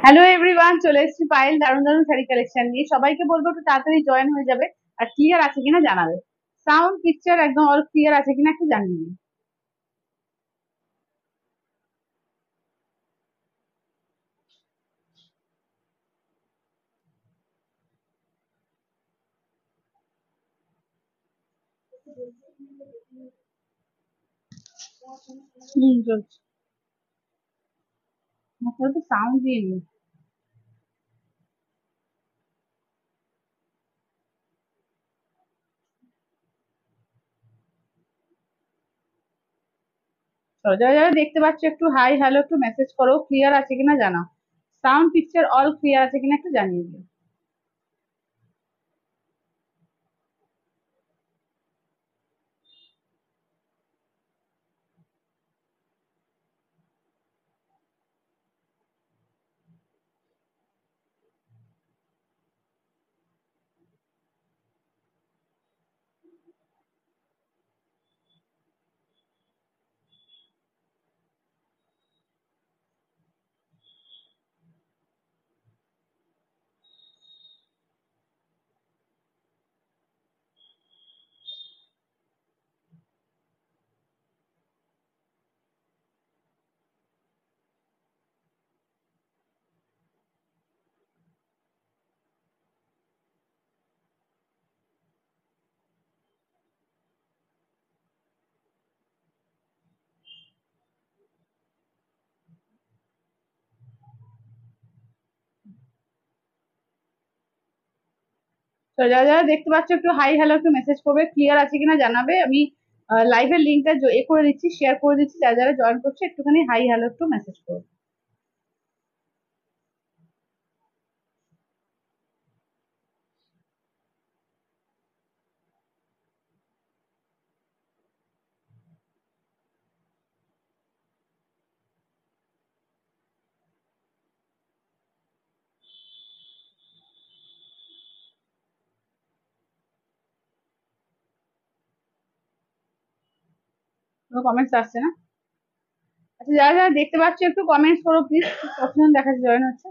Hello everyone, চলে এসেছি পায়েল দারুণ দারুণ শাড়ি কালেকশন নিয়ে। সবাইকে বলবো একটু তাড়াতাড়ি জয়েন হয়ে যাবে, আর ক্লিয়ার আছে কিনা জানাবে। সাউন্ড পিকচার একদম অল ক্লিয়ার আছে কিনা একটু জানিয়ে দিন। চলছে। মাত্র তো সাউন্ড দিয়ে নিন। চলো, যারা যারা দেখতে পাচ্ছ একটু হাই হ্যালো একটু মেসেজ করো, ক্লিয়ার আছে কিনা জানাও। সাউন্ড পিকচার অল ক্লিয়ার আছে কিনা একটু জানিয়ে দিও। তো যারা যারা দেখতে পাচ্ছ একটু হাই হ্যালো একটু মেসেজ করবে, ক্লিয়ার আছে কিনা জানাবে। আমি লাইভের লিঙ্কটা এ করে দিচ্ছি, শেয়ার করে দিচ্ছি। যারা যারা জয়েন করছে একটুখানি হাই হ্যালো একটু মেসেজ করবে। কোনো কমেন্টস আসছে না? আচ্ছা, যারা যারা দেখতে পাচ্ছ একটু কমেন্টস করো প্লিজ। কতজন দেখা জয়েন হচ্ছে?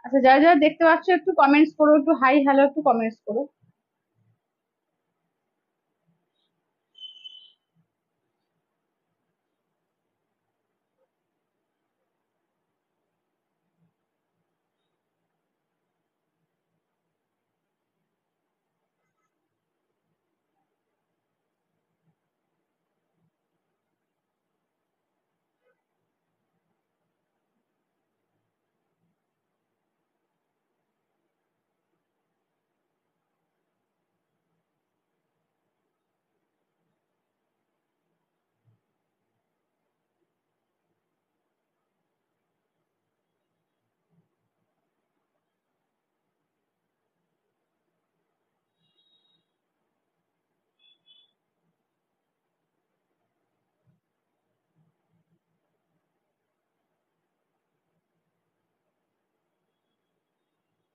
আচ্ছা, যারা যারা দেখতে পাচ্ছ একটু কমেন্টস করো, একটু হাই হ্যালো একটু কমেন্টস করো।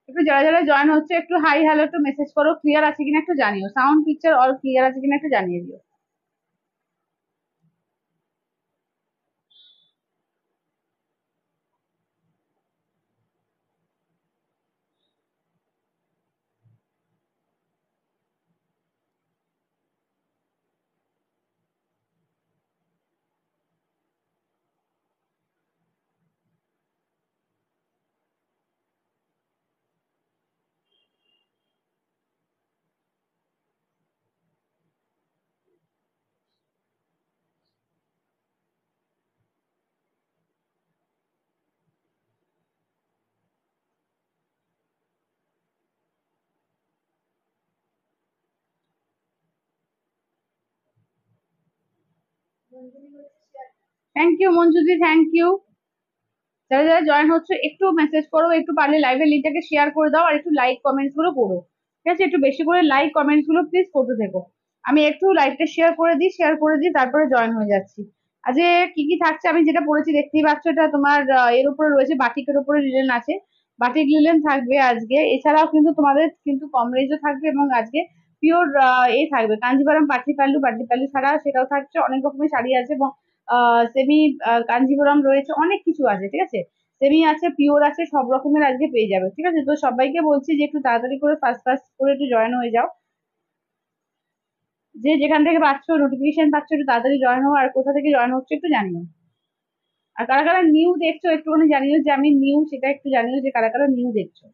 একটু যারা যারা জয়েন হচ্ছে একটু হাই হ্যালো একটু মেসেজ করো, ক্লিয়ার আছে কিনা একটু জানিও। সাউন্ড পিকচার অল ক্লিয়ার আছে কিনা একটু জানিয়ে দিও। থ্যাংক ইউ মঞ্জুদি, থ্যাংক ইউ। যারা যারা জয়েন হচ্ছে একটু মেসেজ করো, একটু পারলে লাইভের লিঙ্কটাকে শেয়ার করে দাও, আর একটু লাইক কমেন্টস গুলো করো। ঠিক আছে, একটু বেশি করে লাইক কমেন্টস গুলো প্লিজ করতে থেকো। আমি একটু লাইভটা শেয়ার করে দিই তারপরে জয়েন হয়ে যাচ্ছি। আজকে কি কি থাকছে আমি যেটা পড়েছি দেখতেই পাচ্ছ, এটা তোমার এর উপরে রয়েছে, বাটিকের উপরে লিলেন আছে। বাটিক লিলেন থাকবে আজকে। এছাড়াও কিন্তু তোমাদের কিন্তু কম রেঞ্জও থাকবে, এবং আজকে পিওর থাকবে কাঞ্জিভারাম পাটি পাল্লু ছাড়া সেটাও থাকছে। অনেক রকমের শাড়ি আছে, এবং সেমি কাঞ্জিভরম রয়েছে, অনেক কিছু আছে, ঠিক আছে। সেমি আছে, পিওর আছে, সব রকমের আজকে পেয়ে যাবে, ঠিক আছে। তো সবাইকে বলছি যে একটু তাড়াতাড়ি করে ফার্স্ট ফার্স্ট করে একটু জয়েন হয়ে যাও, যে যেখান থেকে পাচ্ছ নোটিফিকেশন পাচ্ছ একটু তাড়াতাড়ি জয়েন হও, আর কোথা থেকে জয়েন হচ্ছে একটু জানিও। আর কারা কারা নিউ দেখছো একটুখানি জানিও, যে আমি নিউ সেটা একটু জানিও, যে কারা কারা নিউ দেখছো।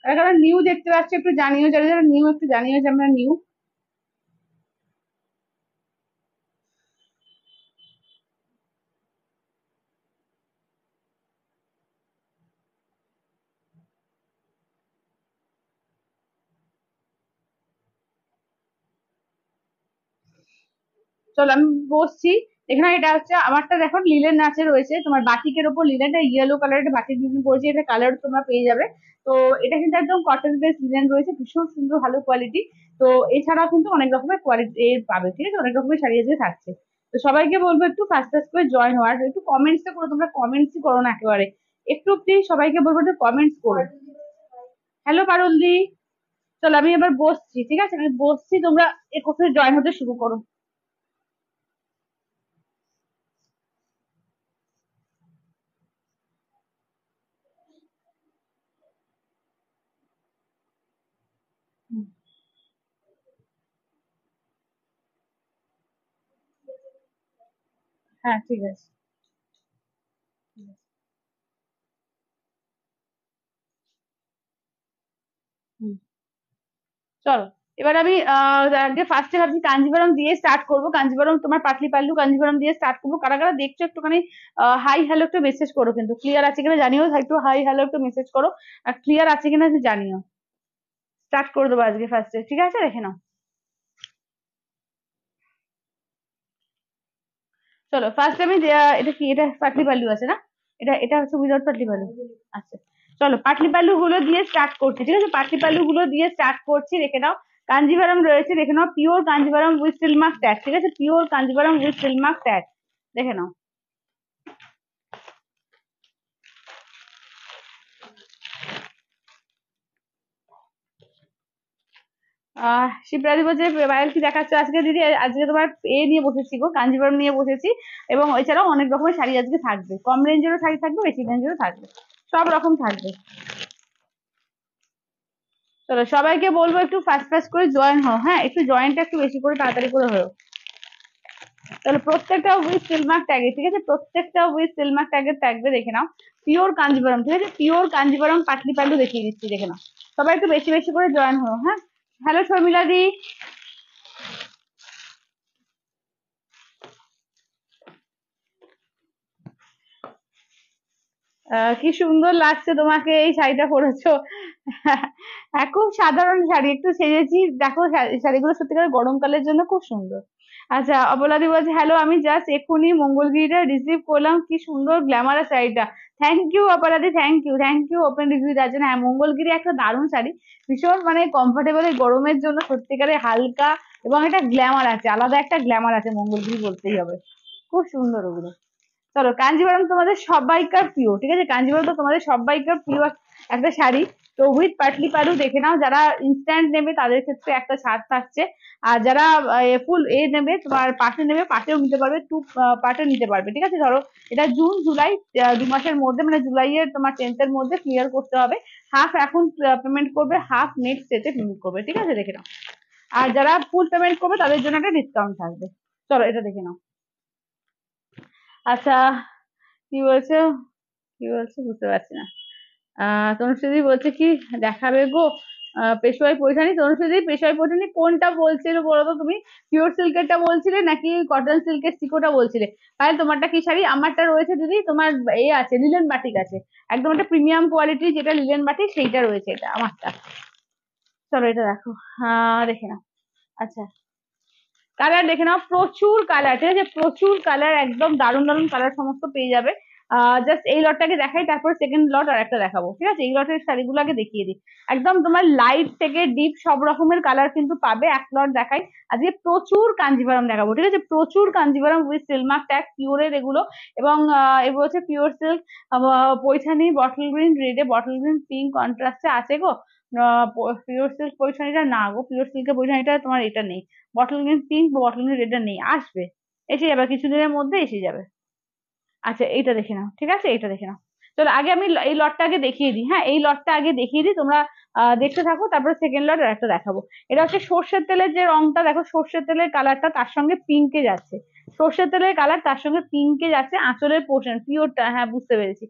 কারা কারা নিউ দেখতে পাচ্ছ একটু জানিও, যারা যারা নিউ একটু জানিও যে আমরা নিউ। চলো আমি বসছি। এখানে এটা হচ্ছে আমারটা, দেখো লিলেন নাচে রয়েছে, তোমার বাটিকের ওপর লিলেনটা ইয়েলো কালারের একটা বাটিক ডিজাইন পড়েছে, এটা কালার তোমরা পেয়ে যাবে। তো এটা কিন্তু একদম কটন বেস লিলেন রয়েছে, ভীষণ সুন্দর ভালো কোয়ালিটি। তো এছাড়াও কিন্তু অনেক রকমের কোয়ালিটি পাবে, ঠিক আছে, অনেক রকমের শাড়ি আজকে থাকছে। তো সবাইকে বলবো একটু ফার্স্ট ফার্স্ট করে জয়েন হওয়ার, একটু কমেন্টস করো, তোমরা কমেন্টসই করো না একেবারে। একটু প্লিজ সবাইকে বলবো একটু কমেন্টস করো। হ্যালো পারুল দি। চলো আমি এবার বসছি, ঠিক আছে, আমি বসছি, তোমরা কোথায় জয়েন হতে শুরু করো। হুম, হ্যাঁ ঠিক আছে। হুম, চলো এবার আমি আগে ফার্স্টে ভাবছি কাঞ্জিভারম দিয়ে স্টার্ট করবো, কাঞ্জিভারম তোমার পাটলি পাল্লু কাঞ্জিভারম দিয়ে স্টার্ট করবো। কারা কারা দেখছো একটুখানি হাই হ্যালো একটু মেসেজ করো, কিন্তু ক্লিয়ার আছে কিনা জানিও, একটু হাই হ্যালো একটু মেসেজ করো, আর ক্লিয়ার আছে কিনা একটু জানিও। স্টার্ট করে দেবো আজকে ফার্স্টে, ঠিক আছে, রেখে নাও। চলো ফার্স্ট আমি এটা কি, এটা পাটলি পাল্লু আছে না, এটা এটা হচ্ছে উইদাউট পাটলি পাল্লু। আচ্ছা, চলো পাটলি পাল্লু গুলো দিয়ে স্টার্ট করছি, ঠিক আছে, পাটলি পাল্লু গুলো দিয়ে স্টার্ট করছি, রেখে নাও। কাঞ্জিভারম রয়েছে, দেখে নাও, pure Kanjivaram with silk mark tag, ঠিক আছে, pure Kanjivaram with silk mark tag, দেখে নাও। শিবরাজি বলছে পায়েল কি দেখাচ্ছ আজকে দিদি, আজকে তোমার নিয়ে বসেছি গো, কাঞ্জিভারম নিয়ে বসেছি। এবং এছাড়াও অনেক রকমের শাড়ি আজকে থাকবে, কম রেঞ্জেরও শাড়ি থাকবে, বেশি রেঞ্জেরও থাকবে, সব রকম থাকবে। চলো সবাইকে বলবো একটু ফাস্ট ফাস্ট করে জয়েন হও, হ্যাঁ একটু জয়েনটা একটু বেশি করে তাড়াতাড়ি করে হও। তাহলে প্রত্যেকটা উইথ সিলমার্ক ট্যাগে, ঠিক আছে, প্রত্যেকটা উইথ সিলমার্ক ট্যাগে থাকবে, দেখে নাও। পিওর কাঞ্জিভারম, ঠিক আছে, পিওর কাঞ্জিভারম পাটলি পাল্লু দেখিয়ে দিচ্ছি, দেখে নাও। সবাই একটু বেশি বেশি করে জয়েন হও, হ্যাঁ। হ্যালো শর্মিলা দি। কি সুন্দর লাগছে তোমাকে এই শাড়িটা পরেছো। হ্যাঁ খুব সাধারণ শাড়ি, একটু সেজেছি দেখো, শাড়িগুলো সত্যিকার গরমকালের জন্য খুব সুন্দর। আচ্ছা অবলাদি বলছে হ্যালো, আমি জাস্ট এক্ষুনি মঙ্গলগিরিটা রিসিভ করলাম, কি সুন্দর গ্ল্যামারাস শাড়িটা। থ্যাংক ইউ অপরাধি, thank you, thank you open review দেওয়ার জন্য। হ্যাঁ মঙ্গলগিরি একটা দারুণ শাড়ি, ভীষণ মানে কমফোর্টেবল এই গরমের জন্য, সত্যিকারে হালকা, এবং একটা গ্ল্যামার আছে, আলাদা একটা গ্ল্যামার আছে মঙ্গলগিরি, বলতেই হবে, খুব সুন্দর ওগুলো। চলো কাঞ্জিভারম তোমাদের সবাইকার প্রিয়, ঠিক আছে, কাঞ্জিভারম তো তোমাদের সবাইকার প্রিয় একটা শাড়ি। তো উইথ পাটলি পালু দেখে নাও, যারা ইনস্ট্যান্ট নেবে তাদের ক্ষেত্রে একটা ছাড় থাকছে। আর যারা ফুল নেবে, তোমার পাটে নেবে, পাটেও নিতে পারবে, টু পাটে নিতে পারবে, ঠিক আছে। ধরো এটা জুন জুলাই 2 মাসের মধ্যে, মানে জুলাইয়ের তোমার 10th-এর মধ্যে ক্লিয়ার করতে হবে। হাফ এখন পেমেন্ট করবে, হাফ নেক্সট ডেতে পেমেন্ট করবে, ঠিক আছে, দেখে নাও। আর যারা ফুল পেমেন্ট করবে তাদের জন্য একটা ডিসকাউন্ট থাকবে। চলো এটা দেখে নাও। আচ্ছা, কি বলছো, কি বলছো বুঝতে পারছি না। তনুশ্রীদি বলছে কি দেখাবে গো, পেশোয়াই পৈঠানি, তনুশ্রীদি পেশোয়াই পৈঠানি কোনটা বলছিলে বলো তো তুমি? পিওর সিল্কেরটা বলছিলে নাকি কটন সিল্কের সিকোটা বলছিলে? তাহলে তোমারটা কি শাড়ি? আমারটা রয়েছে দিদি তোমার আছে, লিলেন বাটিক আছে, একদম একটা প্রিমিয়াম কোয়ালিটি, যেটা লিলেন বাটিক সেইটা রয়েছে, এটা আমারটা। চলো এটা দেখো, দেখে নাও। আচ্ছা, কালার দেখে নাও, প্রচুর কালার, ঠিক আছে, প্রচুর কালার, একদম দারুণ দারুণ কালার সমস্ত পেয়ে যাবে। জাস্ট এই লটটাকে দেখাই, তারপর সেকেন্ড লট আর একটা দেখাবো, ঠিক আছে। এই লটের শাড়িগুলো আগে দেখিয়ে দিই। একদম তোমার লাইট থেকে ডিপ সব রকমের কালার কিন্তু পাবে। এক লট দেখাই। আজকে প্রচুর কাঞ্জিভারাম দেখাবো, ঠিক আছে, প্রচুর কাঞ্জিভারাম উইথ সিলমার্ক ট্যাগ, পিওরের এগুলো। এবং এগুলো হচ্ছে pure silk Paithani, bottle green রেডে, বটল গ্রিন পিঙ্ক কন্ট্রাস্টে আছে গো। পিওর সিল্ক পৈঠানিটা না গো, পিওর সিল্কের পৈঠানিটা তোমার এটা নেই, বটল গ্রিন পিঙ্ক বা বটল গ্রিন রেডটা নেই, আসবে, এসে যাবে, কিছুদিনের মধ্যে এসে যাবে। আচ্ছা এইটা দেখে নাও, ঠিক আছে, এইটা দেখে নাও। চলো আগে আমি এই লটটা আগে দেখিয়ে দিই, হ্যাঁ, এই লটটা আগে দেখিয়ে দিই, তোমরা দেখতে থাকো, তারপরে সেকেন্ড লট আর একটা দেখাবো। এটা হচ্ছে সর্ষের তেলের যে রংটা, দেখো সর্ষের তেলের কালারটা তার সঙ্গে পিঙ্কে যাচ্ছে, সর্ষের তেলের কালার তার সঙ্গে পিঙ্কে যাচ্ছে, আঁচলের পোর্শন পিওরটা, হ্যাঁ বুঝতে পেরেছি,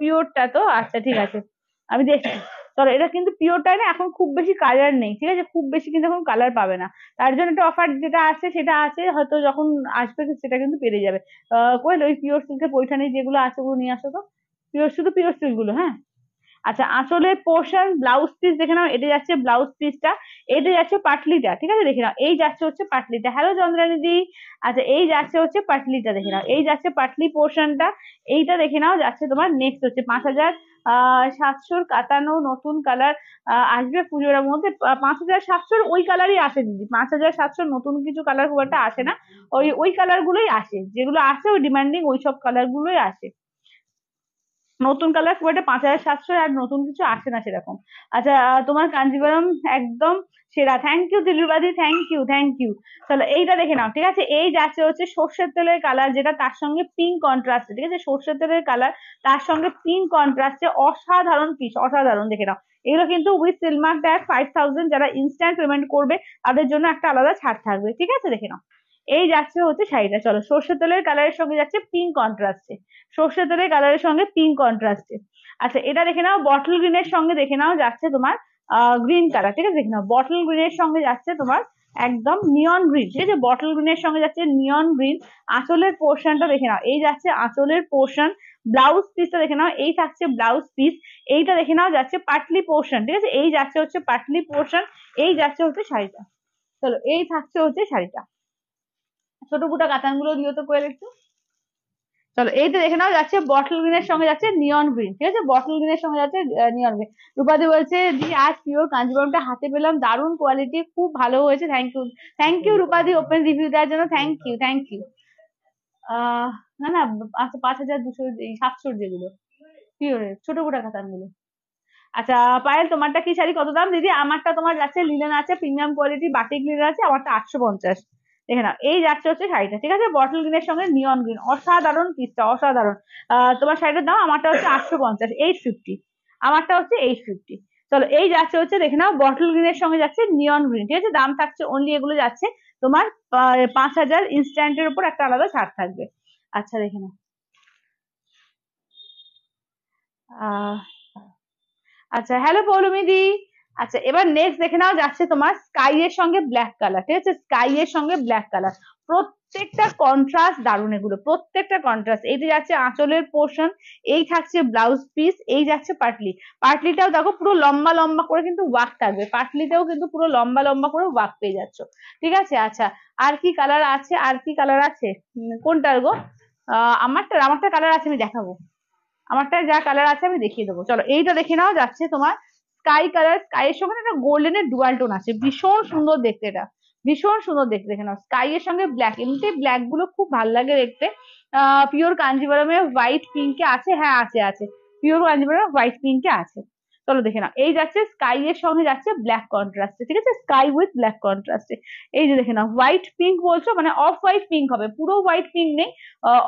পিওরটা তো, আচ্ছা ঠিক আছে, আমি দেখছি। চলো এটা কিন্তু পিওরটাই না, এখন খুব বেশি কালার নেই, ঠিক আছে, খুব বেশি কিন্তু এখন কালার পাবে না। তার জন্য একটা অফার যেটা আছে সেটা আছে, হয়তো যখন আসবে সেটা কিন্তু পেরে যাবে। কই ওই পিওর সিল্কের পৈঠানি যেগুলো আছে ওগুলো নিয়ে আসো তো, পিওর, শুধু পিওর সিল্ক গুলো, হ্যাঁ। আচ্ছা আঁচলের পোর্শন, ব্লাউজ পিস দেখে নাও, এটা যাচ্ছে ব্লাউজ পিসটা, এটা যাচ্ছে পাটলিটা, ঠিক আছে, দেখে নাও, এই যাচ্ছে হচ্ছে পাটলিটা, হ্যালো চন্দ্রানী দি। আচ্ছা এই যাচ্ছে হচ্ছে পাটলিটা, দেখে নাও, এই যাচ্ছে পাটলি পোর্শনটা, এইটা দেখে নাও যাচ্ছে তোমার। নেক্সট হচ্ছে 5,700 কাতানো নতুন কালার আসবে পুজোর মধ্যে। 5,700 ওই কালারই আসে দিদি, 5,700 নতুন কিছু কালার খুব একটা আসে না, ওই ওই কালার গুলোই আসে, যেগুলো আসে ওই ডিমান্ডিং ওই সব কালার গুলোই আসে। নতুন কালার খুব একটা 5,700 আর নতুন কিছু আসে না সেরকম। আচ্ছা তোমার কাঞ্জিভারম একদম সেরা, থ্যাংক ইউ দিলুবাদি, থ্যাংক ইউ থ্যাংক ইউ। চলো এইটা দেখে নাও, ঠিক আছে, এই যাচ্ছে হচ্ছে সর্ষের তেলের কালার, যেটা তার সঙ্গে পিঙ্ক কন্ট্রাস্টে, ঠিক আছে, সর্ষের তেলের কালার তার সঙ্গে পিঙ্ক কন্ট্রাস্টে, অসাধারণ পিস, অসাধারণ, দেখে নাও। এগুলো কিন্তু উইথ সিলমার্ক ট্যাগ 5,000, যারা ইনস্ট্যান্ট পেমেন্ট করবে তাদের জন্য একটা আলাদা ছাড় থাকবে, ঠিক আছে, দেখে নাও। এই যাচ্ছে হচ্ছে শাড়িটা, চলো সর্ষের তেলের কালারের সঙ্গে যাচ্ছে পিঙ্ক কন্ট্রাস্টে, সর্ষের তেলের কালারের সঙ্গে পিঙ্ক কন্ট্রাস্টে। আচ্ছা এটা দেখে নাও, বটল গ্রিনের সঙ্গে দেখে নাও যাচ্ছে তোমার গ্রিন কালার, ঠিক আছে, দেখে নাও, বটল গ্রিনের সঙ্গে যাচ্ছে তোমার একদম নিয়ন গ্রিন, ঠিক আছে, বটল গ্রিনের সঙ্গে যাচ্ছে নিয়ন গ্রিন। আঁচলের পোর্শনটা দেখে নাও, এই যাচ্ছে আঁচলের পোর্শন, ব্লাউজ পিসটা দেখে নাও, এই থাকছে ব্লাউজ পিস, এইটা দেখে নাও যাচ্ছে পাটলি পোর্শন, ঠিক আছে, এই যাচ্ছে হচ্ছে পাটলি পোর্শন, এই যাচ্ছে হচ্ছে শাড়িটা। চলো এই থাকছে হচ্ছে শাড়িটা। ছোট ফুটা কাতানগুলো দিও তো কোয়েল একটু। চলো এইটা দেখে নাও যাচ্ছে বটল গ্রিনের সঙ্গে যাচ্ছে নিয়ন গ্রিন, ঠিক আছে, বটল গ্রিনের সঙ্গে যাচ্ছে নিয়ন গ্রিন। রূপাদি বলছে দি আজ পিওর কাঞ্জিবরমটা হাতে পেলাম, দারুণ কোয়ালিটি, খুব ভালো হয়েছে, থ্যাংক ইউ, থ্যাংক ইউ রূপাদি ওপেন রিভিউ দেওয়ার জন্য, থ্যাংক ইউ থ্যাংক ইউ। না না, আচ্ছা 5,200 700 যেগুলো পিওরের ছোট মোটা কাতানগুলো। আচ্ছা পায়েল তোমারটা কি শাড়ি কত দাম দিদি? আমারটা তোমার যাচ্ছে লিনেন আছে, প্রিমিয়াম কোয়ালিটি বাটিক লিনেন আছে, আমারটা 850। দেখে নাও এই যাচ্ছে হচ্ছে শাড়িটা, ঠিক আছে, বটল গ্রিনের সঙ্গে নিয়ন গ্রিন, অসাধারণ পিসটা, অসাধারণ। তোমার শাড়িটার দাম, আমারটা হচ্ছে 850, 850, আমারটা হচ্ছে 850। চলো এই যাচ্ছে হচ্ছে দেখে নাও বটল গ্রিনের সঙ্গে যাচ্ছে নিয়ন গ্রিন, ঠিক আছে, দাম থাকছে অনলি, এগুলো যাচ্ছে তোমার 5,000, ইনস্ট্যান্টের উপর একটা আলাদা ছাড় থাকবে। আচ্ছা দেখে নাও। আহ আচ্ছা হ্যালো পৌলমি দি। আচ্ছা এবার নেক্সট দেখে নাও যাচ্ছে তোমার স্কাই এর সঙ্গে ব্ল্যাক কালার, ঠিক আছে, স্কাই এর সঙ্গে ব্ল্যাক কালার, প্রত্যেকটা কন্ট্রাস্ট দারুণ, এগুলো প্রত্যেকটা কন্ট্রাস্ট। এইটা যাচ্ছে আঁচলের পোর্শন, এই থাকছে ব্লাউজ পিস, এই যাচ্ছে পাটলি, পাটলিটাও দেখো পুরো লম্বা লম্বা করে কিন্তু ওয়ার্ক থাকবে, পাটলিতেও কিন্তু পুরো লম্বা লম্বা করে ওয়ার্ক পেয়ে যাচ্ছ, ঠিক আছে। আচ্ছা আর কি কালার আছে, আর কি কালার আছে, কোনটার গো? আমারটা কালার আছে, আমি দেখাবো, আমারটা যা কালার আছে আমি দেখিয়ে দেবো। চলো এইটা দেখে নাও যাচ্ছে তোমার স্কাই কালার, স্কাই এর সঙ্গে একটা গোল্ডেনের ডুয়াল টোন আছে, ভীষণ সুন্দর দেখতে, এটা ভীষণ সুন্দর দেখতে, দেখে নাও স্কাই এর সঙ্গে ব্ল্যাক, এমনিতে ব্ল্যাক গুলো খুব ভালো লাগে দেখতে। পিওর কাঞ্জিভারমে হোয়াইট পিঙ্কে আছে, হ্যাঁ আছে আছে, পিওর কাঞ্জিভারমে হোয়াইট পিঙ্কে আছে। চলো দেখে নাও এই যাচ্ছে স্কাই এর সঙ্গে যাচ্ছে ব্ল্যাক কন্ট্রাস্টে, ঠিক আছে, স্কাই উইথ ব্ল্যাক কন্ট্রাস্টে। এই যে দেখে নাও হোয়াইট পিঙ্ক বলছো, মানে অফ হোয়াইট পিঙ্ক হবে, পুরো হোয়াইট পিঙ্ক নেই,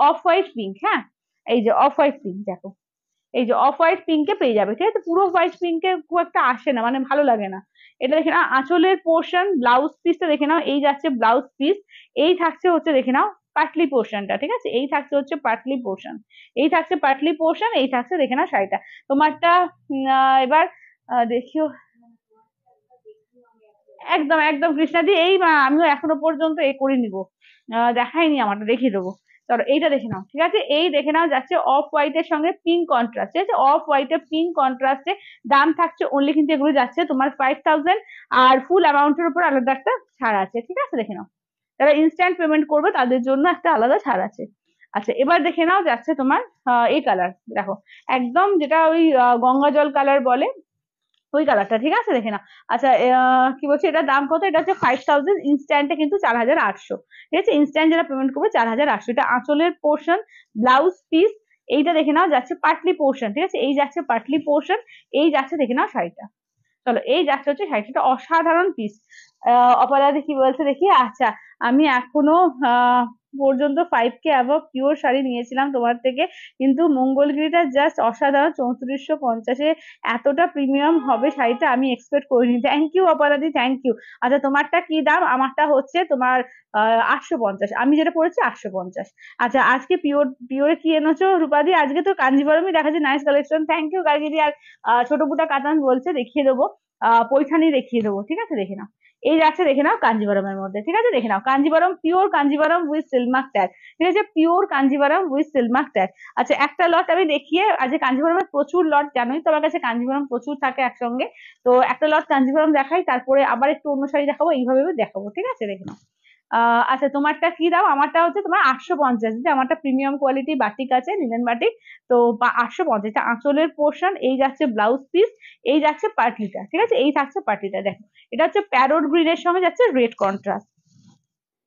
অফ হোয়াইট পিঙ্ক, হ্যাঁ, এই যে অফ হোয়াইট পিঙ্ক দেখো, এই যে অফ হোয়াইট পিঙ্কে পেয়ে যাবে, ঠিক আছে, পুরো হোয়াইট পিঙ্কে খুব একটা আসে না, মানে ভালো লাগে না। এটা দেখে নাও আঁচলের পোর্শন, ব্লাউজ পিসটা দেখে নাও, এই যাচ্ছে ব্লাউজ পিস, এই থাকছে হচ্ছে দেখে নাও পাটলি পোর্শনটা, ঠিক আছে, এই থাকছে হচ্ছে পাটলি পোর্শন, এই থাকছে পাটলি পোর্শন, এই থাকছে দেখে নাও শাড়িটা তোমারটা। এবার দেখিও, একদম একদম কৃষ্ণাদি, এই আমিও এখনো পর্যন্ত এ করে নিব, দেখাইনি, আমারটা দেখিয়ে দেবো। চলো এইটা দেখে নাও, ঠিক আছে, এই দেখে নাও যাচ্ছে অফ হোয়াইট এর সঙ্গে পিঙ্ক কন্ট্রাস্ট, ঠিক আছে, অফ হোয়াইট এর পিঙ্ক কন্ট্রাস্টে, দাম থাকছে অনলি কিন্তু এগুলো যাচ্ছে তোমার 5,000, আর ফুল অ্যামাউন্টের উপর আলাদা একটা ছাড় আছে, ঠিক আছে, দেখে নাও। যারা ইনস্ট্যান্ট পেমেন্ট করবে তাদের জন্য একটা আলাদা ছাড় আছে। আচ্ছা এবার দেখে নাও যাচ্ছে তোমার এই কালার, দেখো একদম যেটা ওই গঙ্গা জল কালার বলে ওই কালারটা, ঠিক আছে দেখে নাও। আচ্ছা কি বলছে এটার দাম কত, এটা হচ্ছে 5000, ইনস্ট্যান্টে কিন্তু 4800, ঠিক আছে। ইনস্ট্যান্ট যারা পেমেন্ট করবে 4800, এটা আঁচলের পোর্শন, ব্লাউজ পিস, এইটা দেখে নাও যাচ্ছে পাটলি পোর্শন, ঠিক আছে, এই যাচ্ছে পাটলি পোর্শন, এই যাচ্ছে দেখে নাও শাড়িটা। চলো এই যাচ্ছে হচ্ছে শাড়িটা, অসাধারণ পিস। অপরাধী কি বলছে দেখি। আচ্ছা আমি এখনো পর্যন্ত 5K অ্যাবভ পিওর শাড়ি নিয়েছিলাম তোমার থেকে, কিন্তু মঙ্গলগিরিটা জাস্ট অসাধারণ, 3450-এ এতটা প্রিমিয়াম হবে শাড়িটা আমি এক্সপেক্ট করিনি। থ্যাংক ইউ অপরাধী, থ্যাংক ইউ। আচ্ছা তোমারটা কি দাম? আমারটা হচ্ছে তোমার 850, আমি যেটা পড়েছি 850। আচ্ছা আজকে পিওরে কি এনেছো রূপাদি? আজকে তো কাঞ্জিবরমই দেখাচ্ছে, নাইস কালেকশন, থ্যাংক ইউ কালগিরি। আর ছোট বুটা কাতান বলছে দেখিয়ে দেবো, পৈঠানি দেখিয়ে দেবো, ঠিক আছে দেখে নাও। এই যাচ্ছে দেখে নাও কাঞ্জিবরমের মধ্যে, ঠিক আছে দেখে নাও, Kanjivaram, pure Kanjivaram with silk mark tag, ঠিক আছে, pure Kanjivaram with silk mark tag. আচ্ছা একটা লট আমি দেখিয়ে, আজকে কাঞ্জিবরমের প্রচুর লট, জানোই তো আমার কাছে কাঞ্জিবরম প্রচুর থাকে একসঙ্গে, তো একটা লট কাঞ্জিবরম দেখাই, তারপরে আবার একটু অন্য শাড়ি দেখাবো, এইভাবে দেখাবো, ঠিক আছে দেখে নাও। আচ্ছা তোমারটা কি দাম? আমারটা হচ্ছে তোমার 850, আমারটা প্রিমিয়াম কোয়ালিটি বাটিক আছে, লিনেন বাটিক, তো 850, এটা আঁচলের পোর্শন, এই যাচ্ছে ব্লাউজ পিস, এই যাচ্ছে পাটলিটা, ঠিক আছে, এই থাকছে পাটলিটা, দেখো এটা হচ্ছে প্যারোট গ্রিনের সঙ্গে যাচ্ছে red contrast,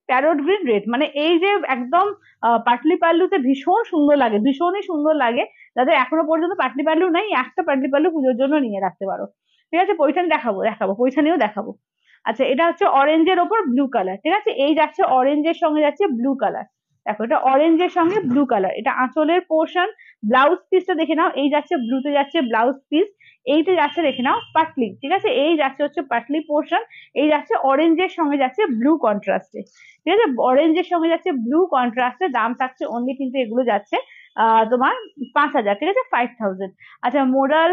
parrot green red, মানে এই যে একদম পাটলি পাল্লুতে ভীষণ সুন্দর লাগে, ভীষণই সুন্দর লাগে। যাদের এখনো পর্যন্ত পাটলি পাল্লু নেই, একটা পাটলি পাল্লু পুজোর জন্য নিয়ে রাখতে পারো, ঠিক আছে। পৈঠানি দেখাবো, দেখাবো পৈঠানিও দেখাবো। আচ্ছা এটা হচ্ছে অরেঞ্জের ওপর ব্লু কালার, ঠিক আছে, এই যাচ্ছে অরেঞ্জের সঙ্গে যাচ্ছে ব্লু কালার, দেখো এটা অরেঞ্জের সঙ্গে ব্লু কালার, এটা আঁচলের পোর্শন, ব্লাউজ পিসটা দেখে নাও, এই যাচ্ছে ব্লুতে যাচ্ছে ব্লাউজ পিস, এইটা যাচ্ছে দেখে নাও পাটলি, ঠিক আছে, এই যাচ্ছে হচ্ছে পাটলি পোর্শন, এই যাচ্ছে অরেঞ্জের সঙ্গে যাচ্ছে ব্লু কন্ট্রাস্টে, ঠিক আছে, অরেঞ্জের সঙ্গে যাচ্ছে ব্লু কন্ট্রাস্টে, দাম থাকছে অনলি কিন্তু এগুলো যাচ্ছে তোমার 5000, ঠিক আছে, 5000। আচ্ছা মোডাল,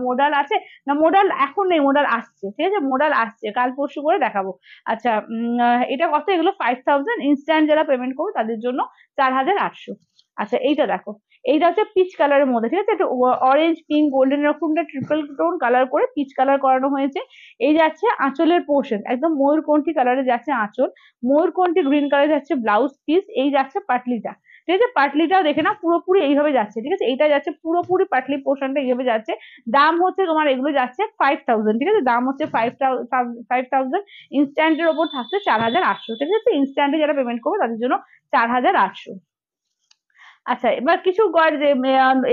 মোডাল আছে না? মোডাল এখন নেই, মোডাল আসছে, ঠিক আছে, মোডাল আসছে, কাল পরশু করে দেখাবো। আচ্ছা এটা কত? এগুলো 5000, ইনস্ট্যান্ট যারা পেমেন্ট করবে তাদের জন্য 4800। আচ্ছা এইটা দেখো, এইটা হচ্ছে পিচ কালারের মধ্যে, ঠিক আছে, একটা অরেঞ্জ পিঙ্ক গোল্ডেন এরকমটা ট্রিপল টোন কালার করে পিচ কালার করানো হয়েছে, এই যাচ্ছে আঁচলের পোর্শন, একদম ময়ূরকণ্ঠী কালারে যাচ্ছে আঁচল, ময়ূরকণ্ঠী গ্রিন কালারে যাচ্ছে ব্লাউজ পিস, এই যাচ্ছে পাটলিটা, ঠিক আছে, পাটলিটাও দেখে না পুরোপুরি এইভাবে যাচ্ছে, ঠিক আছে, এইটা যাচ্ছে পুরোপুরি পাটলি পোর্শনটা এইভাবে যাচ্ছে। দাম হচ্ছে তোমার এগুলো যাচ্ছে 5000, ঠিক আছে, দাম হচ্ছে 5000, ইনস্ট্যান্টের ওপর থাকছে 4800, ঠিক আছে, ইনস্ট্যান্টে যারা পেমেন্ট করবে তাদের জন্য 4800। আচ্ছা এবার কিছু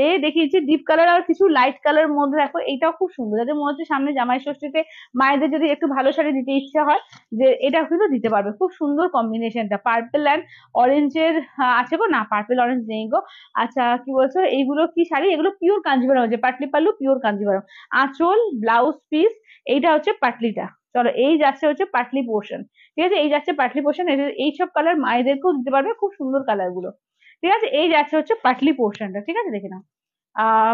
এ দেখিয়েছি ডিপ কালার আর কিছু লাইট কালার মধ্যে, দেখো এইটাও খুব সুন্দর, যাদের মনে হচ্ছে সামনে জামাই ষষ্ঠীতে মায়েদের যদি একটু ভালো শাড়ি দিতে ইচ্ছা হয়, যে এটা কিন্তু দিতে পারবে, খুব সুন্দর কম্বিনেশনটা, পার্পল অ্যান্ড অরেঞ্জের আছে গো, না পার্পল অরেঞ্জ নেই গো। আচ্ছা কি বলছো, এইগুলো কি শাড়ি? এগুলো পিওর কাঞ্জিভারম হচ্ছে, পাটলি পাল্লু পিওর কাঞ্জিভারম, আঁচল ব্লাউজ পিস, এইটা হচ্ছে পাটলিটা। চলো এই যাচ্ছে হচ্ছে পাটলি পোর্শন, ঠিক আছে, এই যাচ্ছে পাটলি পোর্শন, এইসব কালার মায়েদেরকেও দিতে পারবে, খুব সুন্দর কালার গুলো, ঠিক আছে, এই যাচ্ছে হচ্ছে পাটলি পোর্শনটা, ঠিক আছে দেখে নাও।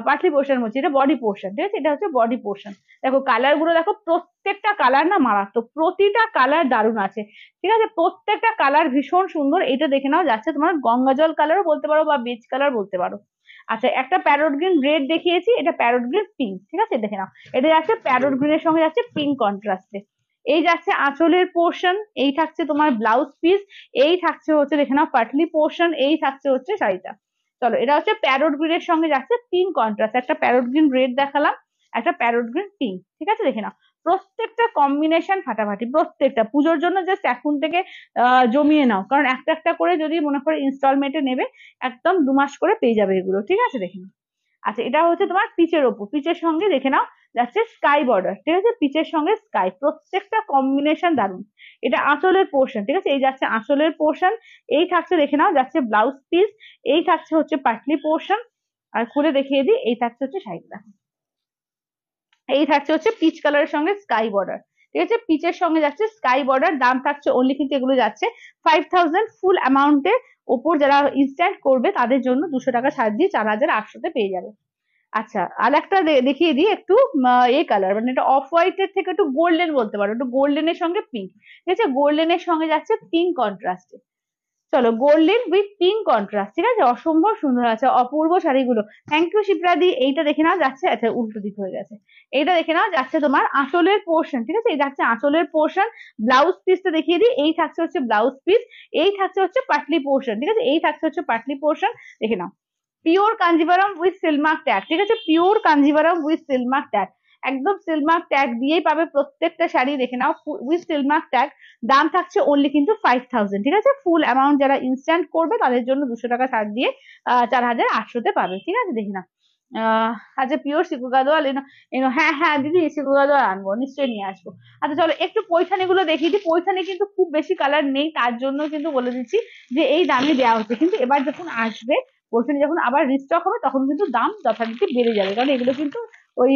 পাটলি পোর্শন হচ্ছে এটা বডি পোর্শন, ঠিক আছে, এটা হচ্ছে বডি পোর্শন, দেখো কালার গুলো দেখো, প্রত্যেকটা কালার না মারাত্মক, প্রতিটা কালার দারুণ আছে, ঠিক আছে, প্রত্যেকটা কালার ভীষণ সুন্দর। এটা দেখে নাও যাচ্ছে তোমার গঙ্গা জল কালারও বলতে পারো বা বেজ কালার বলতে পারো। আচ্ছা একটা প্যারোট গ্রিন রেড দেখিয়েছি, এটা প্যারোট গ্রিন পিঙ্ক, ঠিক আছে দেখে নাও, এটা যাচ্ছে প্যারোট গ্রিনের সঙ্গে যাচ্ছে পিঙ্ক কন্ট্রাস্টে, এই যাচ্ছে আঁচলের পোর্শন, এই থাকছে তোমার ব্লাউজ পিস, এই থাকছে হচ্ছে দেখে নাও পাটলি পোর্শন, এই থাকছে হচ্ছে শাড়িটা। চলো এটা হচ্ছে প্যারোট গ্রিনের সঙ্গে যাচ্ছে পিঙ্ক কন্ট্রাস্ট, একটা প্যারোট গ্রিন রেড দেখালাম, একটা প্যারোট গ্রিন পিঙ্ক, ঠিক আছে দেখে নাও, প্রত্যেকটা কম্বিনেশন ফাটাফাটি, প্রত্যেকটা পুজোর জন্য জাস্ট এখন থেকে জমিয়ে নাও, কারণ একটা একটা করে যদি মনে করে ইনস্টলমেন্টে নেবে, একদম 2 মাস করে পেয়ে যাবে এগুলো, ঠিক আছে দেখে নাও। আচ্ছা এটা হচ্ছে তোমার পিচের ওপর, পিচের সঙ্গে দেখে নাও যাচ্ছে স্কাই বর্ডার, ঠিক আছে, পিচের সঙ্গে স্কাই, প্রত্যেকটা কম্বিনেশন দারুণ। এটা আঁচলের পোর্শন, ঠিক আছে, এই যাচ্ছে আঁচলের পোর্শন, এই থাকছে দেখে নাও যাচ্ছে ব্লাউজ পিস, এই থাকছে হচ্ছে পাটলি পোর্শন, আর খুলে দেখিয়ে দিই, এই থাকছে হচ্ছে শাড়িটা, এই থাকছে হচ্ছে পিচ কালারের সঙ্গে স্কাই বর্ডার, ঠিক আছে, পিচের সঙ্গে যাচ্ছে স্কাই বর্ডার, দাম থাকছে অনলি কিন্তু এগুলো যাচ্ছে 5000, ফুল অ্যামাউন্টের ওপর যারা ইনস্ট্যান্ট করবে তাদের জন্য 200 টাকা ছাড় দিয়ে 4800-তে পেয়ে যাবে। আচ্ছা আর একটা দেখিয়ে দিই একটু, এ কালার মানে এটা অফ হোয়াইটের থেকে একটু গোল্ডেন বলতে পারো, একটু গোল্ডেনের সঙ্গে পিঙ্ক, ঠিক আছে, গোল্ডেনের সঙ্গে যাচ্ছে পিঙ্ক কন্ট্রাস্টে, চলো গোল্ডেন উইথ পিঙ্ক কন্ট্রাস্ট, ঠিক আছে, অসম্ভব সুন্দর আছে, অপূর্ব শাড়িগুলো। থ্যাংক ইউ শিপ্রাদি। এইটা দেখে নাও যাচ্ছে, আচ্ছা উল্টো দিক হয়ে গেছে, এইটা দেখে নাও যাচ্ছে তোমার আঁচলের পোর্শন, ঠিক আছে, এই যাচ্ছে আঁচলের পোর্শন। ব্লাউজ পিসটা দেখিয়ে দিই, এই থাকছে হচ্ছে ব্লাউজ পিস, এই থাকছে হচ্ছে পাটলি পোর্শন, ঠিক আছে, এই থাকছে হচ্ছে পাটলি পোর্শন। দেখে নাও pure Kanjivaram with silk mark tag, ঠিক আছে, pure Kanjivaram with silk mark tag, একদম সিলমার্ক ট্যাগ দিয়েই পাবে প্রত্যেকটা শাড়ি। দেখে নাও উইথ সিলমার্ক ট্যাগ, দাম থাকছে অনলি কিন্তু 5000, ঠিক আছে, ফুল অ্যামাউন্ট যারা ইনস্ট্যান্ট করবে তাদের জন্য 200 টাকা ছাড় দিয়ে 4800-তে পাবে, ঠিক আছে। দেখে নাও আচ্ছা পিওর সিকু গাদোয়াল এনো এনো, হ্যাঁ হ্যাঁ দিদি সিকু গাদোয়াল আনবো, নিশ্চয়ই নিয়ে আসবো। আচ্ছা চলো একটু পৈঠানি গুলো দেখিয়ে দিই, পৈঠানি কিন্তু খুব বেশি কালার নেই, তার জন্য কিন্তু বলে দিচ্ছি যে এই দামে দেওয়া হচ্ছে, কিন্তু এবার যখন আসবে পৈঠানি, যখন আবার রিস্টক হবে তখন কিন্তু দাম যথারীতি বেড়ে যাবে, কারণ এগুলো কিন্তু ওই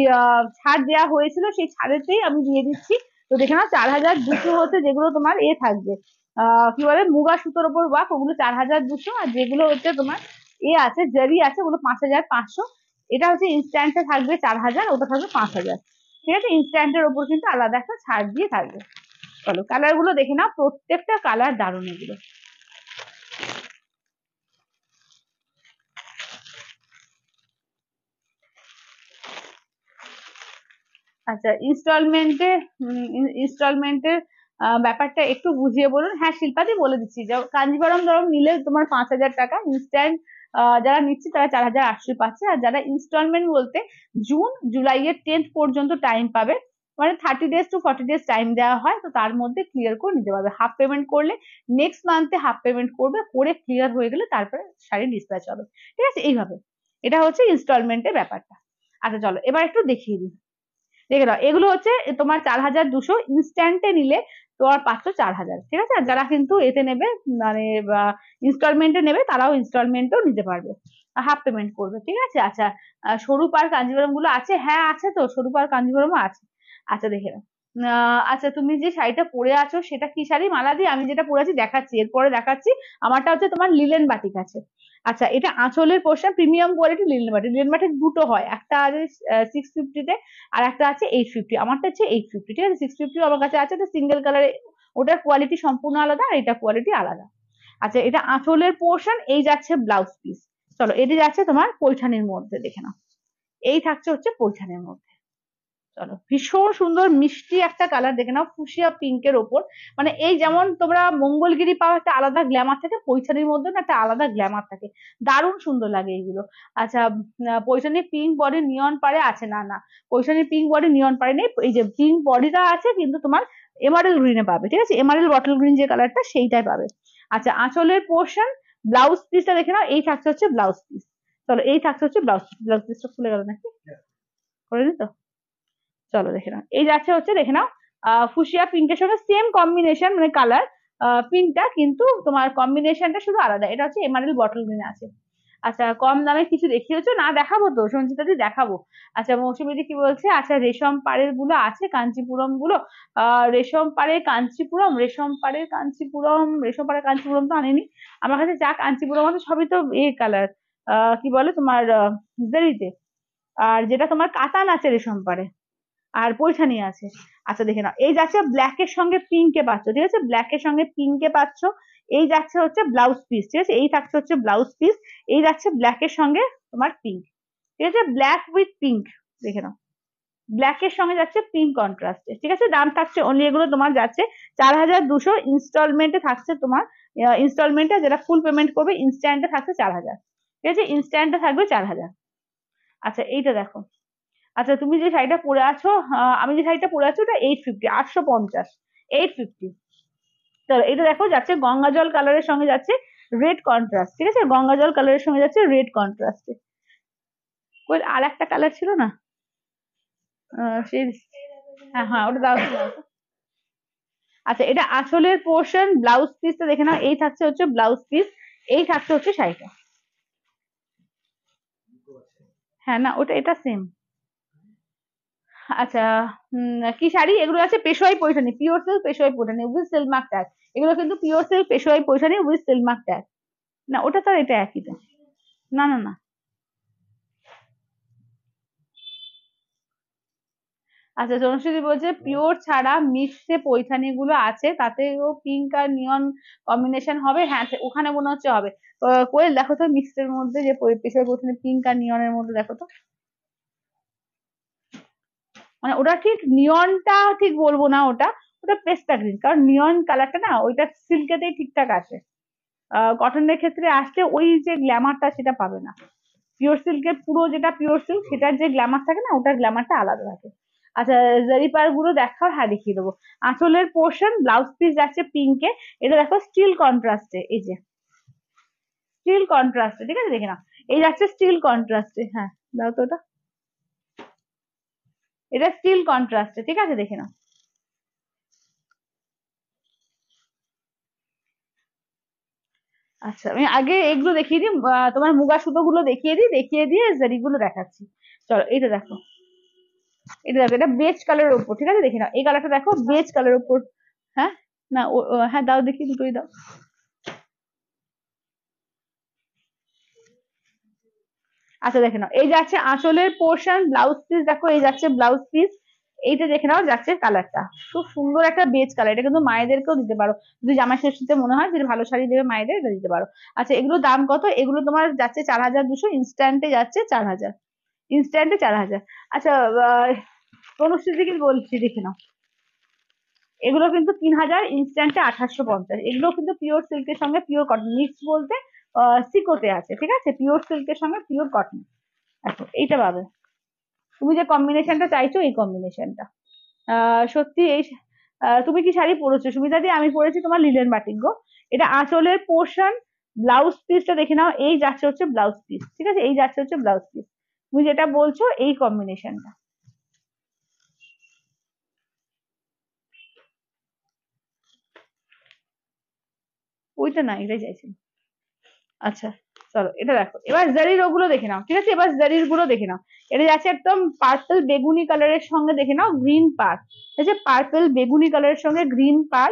ছাড় দেওয়া হয়েছিল, সেই ছাড়েতেই আমি দিয়ে দিচ্ছি। তো দেখে নাও 4200 হচ্ছে যেগুলো তোমার থাকবে কি বলে মুগা সুতোর উপর ওয়ার্ক, ওগুলো 4200, আর যেগুলো হচ্ছে তোমার আছে জারি আছে ওগুলো 5500। এটা হচ্ছে ইনস্ট্যান্টে থাকবে 4000, ওটা থাকবে 5000, ঠিক আছে, ইনস্ট্যান্টের ওপর কিন্তু আলাদা একটা ছাড় দিয়ে থাকবে। চলো কালার গুলো দেখে নাও, প্রত্যেকটা কালার দারুণ এগুলো। আচ্ছা ইনস্টলমেন্টের ব্যাপারটা একটু বুঝিয়ে বলুন। হ্যাঁ শিল্পাদি বলে দিচ্ছি, কাঞ্জিভারম ধরো নিলে তোমার 5000 টাকা ইনস্ট্যান্ট, যারা নিচ্ছে তারা 4800 পাচ্ছে, আর যারা ইনস্টলমেন্ট বলতে জুন জুলাই এর 10th পর্যন্ত টাইম পাবে, মানে 30 days to 40 days টাইম দেওয়া হয়, তো তার মধ্যে ক্লিয়ার করে নিতে পারবে। হাফ পেমেন্ট করলে নেক্সট মান্থে হাফ পেমেন্ট করবে, করে ক্লিয়ার হয়ে গেলে তারপরে শাড়ি ডিসপ্যাচ হবে, ঠিক আছে, এইভাবে। এটা হচ্ছে ইনস্টলমেন্টের ব্যাপারটা। আচ্ছা চলো এবার একটু দেখিয়ে দিই, দেখে নাও এগুলো হচ্ছে তোমার 4200, ইনস্ট্যান্টে নিলে তোমার পাচ্ছ 4000, ঠিক আছে, আর যারা কিন্তু এতে নেবে মানে ইনস্টলমেন্টে নেবে তারাও ইনস্টলমেন্টও নিতে পারবে, হাফ পেমেন্ট করবে, ঠিক আছে। আচ্ছা সরু পার কাঞ্জিভরম গুলো আছে, হ্যাঁ আছে তো, সরু পার কাঞ্জিভরমও আছে। আচ্ছা দেখে নাও আচ্ছা তুমি যে শাড়িটা পরে আছো সেটা কি শাড়ি মালাদি? আমি যেটা পরে আছি দেখাচ্ছি, এরপরে দেখাচ্ছি। আমারটা হচ্ছে তোমার লিলেন বাটিক আছে। আচ্ছা এটা আঁচলের portion, premium quality linen batik. Linen batik দুটো হয়, একটা আছে 650-তে, আর একটা আছে 850। আমারটা হচ্ছে 850, ঠিক আছে, 650 আমার কাছে আছে, এটা সিঙ্গেল কালারে, ওটার কোয়ালিটি সম্পূর্ণ আলাদা আর এটা কোয়ালিটি আলাদা। আচ্ছা এটা আঁচলের পোর্শন, এই যাচ্ছে ব্লাউজ পিস। চলো এটি যাচ্ছে তোমার পৈঠানির মধ্যে, দেখে নাও এই থাকছে হচ্ছে পৈঠানির মধ্যে। চলো ভীষণ সুন্দর মিষ্টি একটা কালার, দেখে নাও ফুসিয়া পিঙ্কের ওপর, মানে এই যেমন তোমরা মঙ্গলগিরি পাও একটা আলাদা গ্ল্যামার থাকে, পৈঠানির মধ্যে না একটা আলাদা গ্ল্যামার থাকে, দারুণ সুন্দর লাগে এইগুলো। আচ্ছা পৈঠানির পিঙ্ক বডি নিয়ন পারে আছে, না না পৈঠানির পিঙ্ক বডি নিয়ন পারে নেই, এই যে পিঙ্ক বডিটা আছে কিন্তু তোমার এমারেল গ্রিনে পাবে, ঠিক আছে, এমারেল বটল গ্রিন যে কালারটা সেইটাই পাবে। আচ্ছা আঁচলের পোর্শন, ব্লাউজ পিসটা দেখে নাও, এই থাকছে হচ্ছে ব্লাউজ পিস। চলো এই থাকছে হচ্ছে ব্লাউজ পিস, ব্লাউজ পিসটা খুলে গেল নাকি, করে নি তো, চলো দেখে নাও এই যাচ্ছে হচ্ছে, দেখে নাও ফুসিয়া পিঙ্কের সঙ্গে সেম কম্বিনেশন মানে কালার পিঙ্কটা, কিন্তু তোমার কম্বিনেশনটা শুধু আলাদা, এটা হচ্ছে এমারেল বটল গ্রিন আছে। আচ্ছা কম দামে কিছু দেখিয়েছো না, দেখাবো তো সঞ্চিতা দি দেখাবো। আচ্ছা মৌসুমীদি কি বলছে, আচ্ছা রেশম পাড়ের গুলো আছে, কাঞ্চিপুরম গুলো, রেশম পাড়ের কাঞ্চিপুরম, রেশম পাড়ের কাঞ্চিপুরম, রেশম পাড়ের কাঞ্চিপুরম তো আনেনি আমার কাছে, যা কাঞ্চিপুরম আছে সবই তো এই কালার কি বলে তোমার জারিতে, আর যেটা তোমার কাতান আছে রেশম পাড়ে, আর পৈঠানি আছে। আচ্ছা দেখে নাও এই যাচ্ছে ব্ল্যাক এর সঙ্গে পিঙ্কে পাচ্ছ, ঠিক আছে, ব্ল্যাক এর সঙ্গে পিঙ্কে পাচ্ছ, এই যাচ্ছে হচ্ছে ব্লাউজ পিস, ঠিক আছে, এই থাকছে হচ্ছে ব্লাউজ পিস, এই যাচ্ছে ব্ল্যাক এর সঙ্গে তোমার পিঙ্ক, ঠিক আছে, ব্ল্যাক উইথ পিঙ্ক, দেখে নাও ব্ল্যাক এর সঙ্গে যাচ্ছে পিঙ্ক কন্ট্রাস্টে, ঠিক আছে, দাম থাকছে অনলি এগুলো তোমার যাচ্ছে 4200, ইনস্টলমেন্টে থাকছে তোমার, ইনস্টলমেন্টে যেটা ফুল পেমেন্ট করবে ইনস্ট্যান্টে থাকছে 4000, ঠিক আছে, ইনস্ট্যান্টে থাকবে 4000। আচ্ছা এইটা দেখো, আচ্ছা তুমি যে শাড়িটা পরে আছো, আমি যে শাড়িটা পরে আছি ওটা 850, 850, 850। চলো এটা দেখো যাচ্ছে গঙ্গা জল কালারের সঙ্গে যাচ্ছে রেড কন্ট্রাস্ট, ঠিক আছে, গঙ্গা জল কালারের সঙ্গে যাচ্ছে রেড কন্ট্রাস্টে। ওই আর একটা কালার ছিল না সেই, হ্যাঁ হ্যাঁ ওটা দাও দাও। আচ্ছা এটা আঁচলের পোর্শন, ব্লাউজ পিসটা দেখে নাও, এই থাকছে হচ্ছে ব্লাউজ পিস, এই থাকছে হচ্ছে শাড়িটা। হ্যাঁ না ওটা এটা সেম। আচ্ছা কি শাড়ি এগুলো আছে, Peshwai Paithani, pure silk Peshwai Paithani with silk mark tag, এগুলো কিন্তু pure silk Peshwai Paithani with silk mark tag. না ওটা তো আর এটা একই তো, না না না। আচ্ছা, জনশ্রী বলছে পিওর ছাড়া মিক্স যে পৈঠানি গুলো আছে তাতেও পিঙ্ক আর নিয়ন কম্বিনেশন হবে। হ্যাঁ, ওখানে মনে হচ্ছে হবে। কোয়েল দেখো তো মিক্সের মধ্যে যে পেশার পৈঠানি পিঙ্ক আর নিয়নের মধ্যে দেখো তো, মানে ওটা ঠিক নিয়নটা ঠিক বলবো না, ওটা ওটা পেস্তা গ্রিন, কারণ নিয়ন কালারটা না ওইটা সিল্কেতেই ঠিকঠাক আসে। কটনের ক্ষেত্রে আসলে ওই যে গ্ল্যামারটা সেটা পাবে না। পিওর সিল্কের পুরো যেটা পিওর সিল্ক সেটার যে গ্ল্যামার থাকে না, ওটার গ্ল্যামারটা আলাদা থাকে। আচ্ছা, জারি পার গুলো দেখাও, হ্যাঁ দেখিয়ে দেবো। আঁচলের পোর্শন ব্লাউজ পিস যাচ্ছে পিঙ্কে, এটা দেখো স্টিল কন্ট্রাস্টে, এই যে স্টিল কন্ট্রাস্টে, ঠিক আছে দেখে নাও। এই যাচ্ছে স্টিল কন্ট্রাস্টে, হ্যাঁ দাও তো ওটা, এটা স্টিল কন্ট্রাস্টে, ঠিক আছে দেখে নাও। আচ্ছা, আমি আগে এগুলো দেখিয়ে দিই, তোমার মুগা সুতো গুলো দেখিয়ে দিই, দেখিয়ে দিয়ে জারি গুলো দেখাচ্ছি। চলো এইটা দেখো, এটা দেখো, এটা বেজ কালারের উপর, ঠিক আছে দেখে নাও। এই কালারটা দেখো বেজ কালারের উপর। হ্যাঁ, না হ্যাঁ দাও দেখি, দুটোই দাও। আচ্ছা দেখে নাও, এই যাচ্ছে আঁচলের পোর্শন, ব্লাউজ পিস দেখো এই যাচ্ছে ব্লাউজ পিস। এইটা দেখে নাও যাচ্ছে কালারটা, খুব সুন্দর একটা বেজ কালার। এটা কিন্তু মায়েদেরকেও দিতে পারো, যদি জামাই ষষ্ঠীতে মনে হয় যদি ভালো শাড়ি দেবে মায়েদের, এটা দিতে পারো। আচ্ছা, এগুলো দাম কত? এগুলো তোমার যাচ্ছে 4200, ইনস্ট্যান্টে যাচ্ছে 4000, ইনস্ট্যান্টে 4000। আচ্ছা, তনুশ্রী থেকে বলছি দেখে নাও, এগুলো কিন্তু 3000, ইনস্ট্যান্টে 2850। এগুলো কিন্তু পিওর সিল্কের সঙ্গে পিওর কটন মিক্স বলতে সিকোতে আছে, ঠিক আছে, পিওর সিল্কের সঙ্গে পিওর কটন। দেখো এইটা পাবে, তুমি যে কম্বিনেশনটা চাইছো এই কম্বিনেশনটা। সত্যি এই তুমি কি শাড়ি পরেছো সুমিতা দি? আমি পরেছি তোমার লিলেন বাটিক গো। এটা আঁচলের পোর্শন, ব্লাউজ পিসটা দেখে নাও, এই যাচ্ছে হচ্ছে ব্লাউজ পিস, ঠিক আছে, এই যাচ্ছে হচ্ছে ব্লাউজ পিস। তুমি যেটা বলছো এই কম্বিনেশনটা। ওইটা না, এটাই চাইছি। আচ্ছা, চলো এটা দেখো, এবার জারির ওগুলো দেখে নাও, ঠিক আছে, এবার জারির গুলো দেখে নাও। এটা যাচ্ছে একদম পার্পল বেগুনি কালারের সঙ্গে দেখে নাও গ্রিন পার, ঠিক আছে, পার্পল বেগুনি কালারের সঙ্গে গ্রিন পার।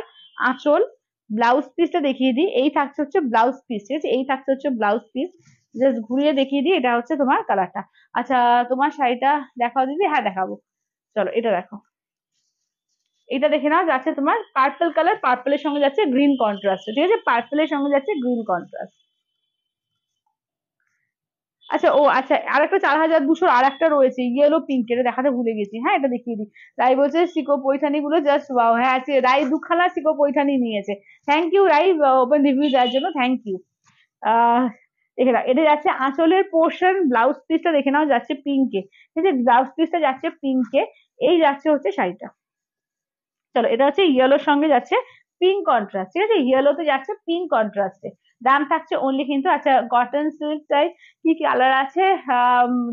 আঁচল, ব্লাউজ পিসটা দেখিয়ে দিই, এই থাকছে হচ্ছে ব্লাউজ পিস, ঠিক আছে, এই থাকছে হচ্ছে ব্লাউজ পিস। জাস্ট ঘুরিয়ে দেখিয়ে দিই, এটা হচ্ছে তোমার কালারটা। আচ্ছা, তোমার শাড়িটা দেখাও দিদি, হ্যাঁ দেখাবো। চলো এটা দেখো, এটা দেখে নাও যাচ্ছে তোমার পার্পল কালার, পার্পলের সঙ্গে যাচ্ছে গ্রিন কন্ট্রাস্ট, ঠিক আছে, পার্পলের সঙ্গে যাচ্ছে গ্রিন কন্ট্রাস্ট। আচ্ছা, ও আচ্ছা, আর একটা 4200 আর একটা রয়েছে ইয়েলো পিঙ্ক, এটা দেখাতে ভুলে গেছি, হ্যাঁ এটা দেখিয়ে দিই। রাই বলছে সিকো পৈঠানি গুলো জাস্ট ওয়াও, হ্যাঁ আছে, রাই দুখানা সিকো পৈঠানি নিয়েছে। Thank you Rai, open review দেওয়ার জন্য থ্যাংক ইউ। আহ দেখে নাও, এটা যাচ্ছে আঁচলের পোর্শন, ব্লাউজ পিসটা দেখে নাও যাচ্ছে পিঙ্কে, ঠিক আছে, ব্লাউজ পিসটা যাচ্ছে পিঙ্কে। এই যাচ্ছে হচ্ছে শাড়িটা। চলো এটা হচ্ছে ইয়েলোর সঙ্গে যাচ্ছে পিঙ্ক কন্ট্রাস্ট, ঠিক আছে, ইয়েলোতে যাচ্ছে পিঙ্ক কন্ট্রাস্টে। দাম থাকছে অনলি কিন্তু, আচ্ছা কটন সিল্কটাই কি কালার আছে?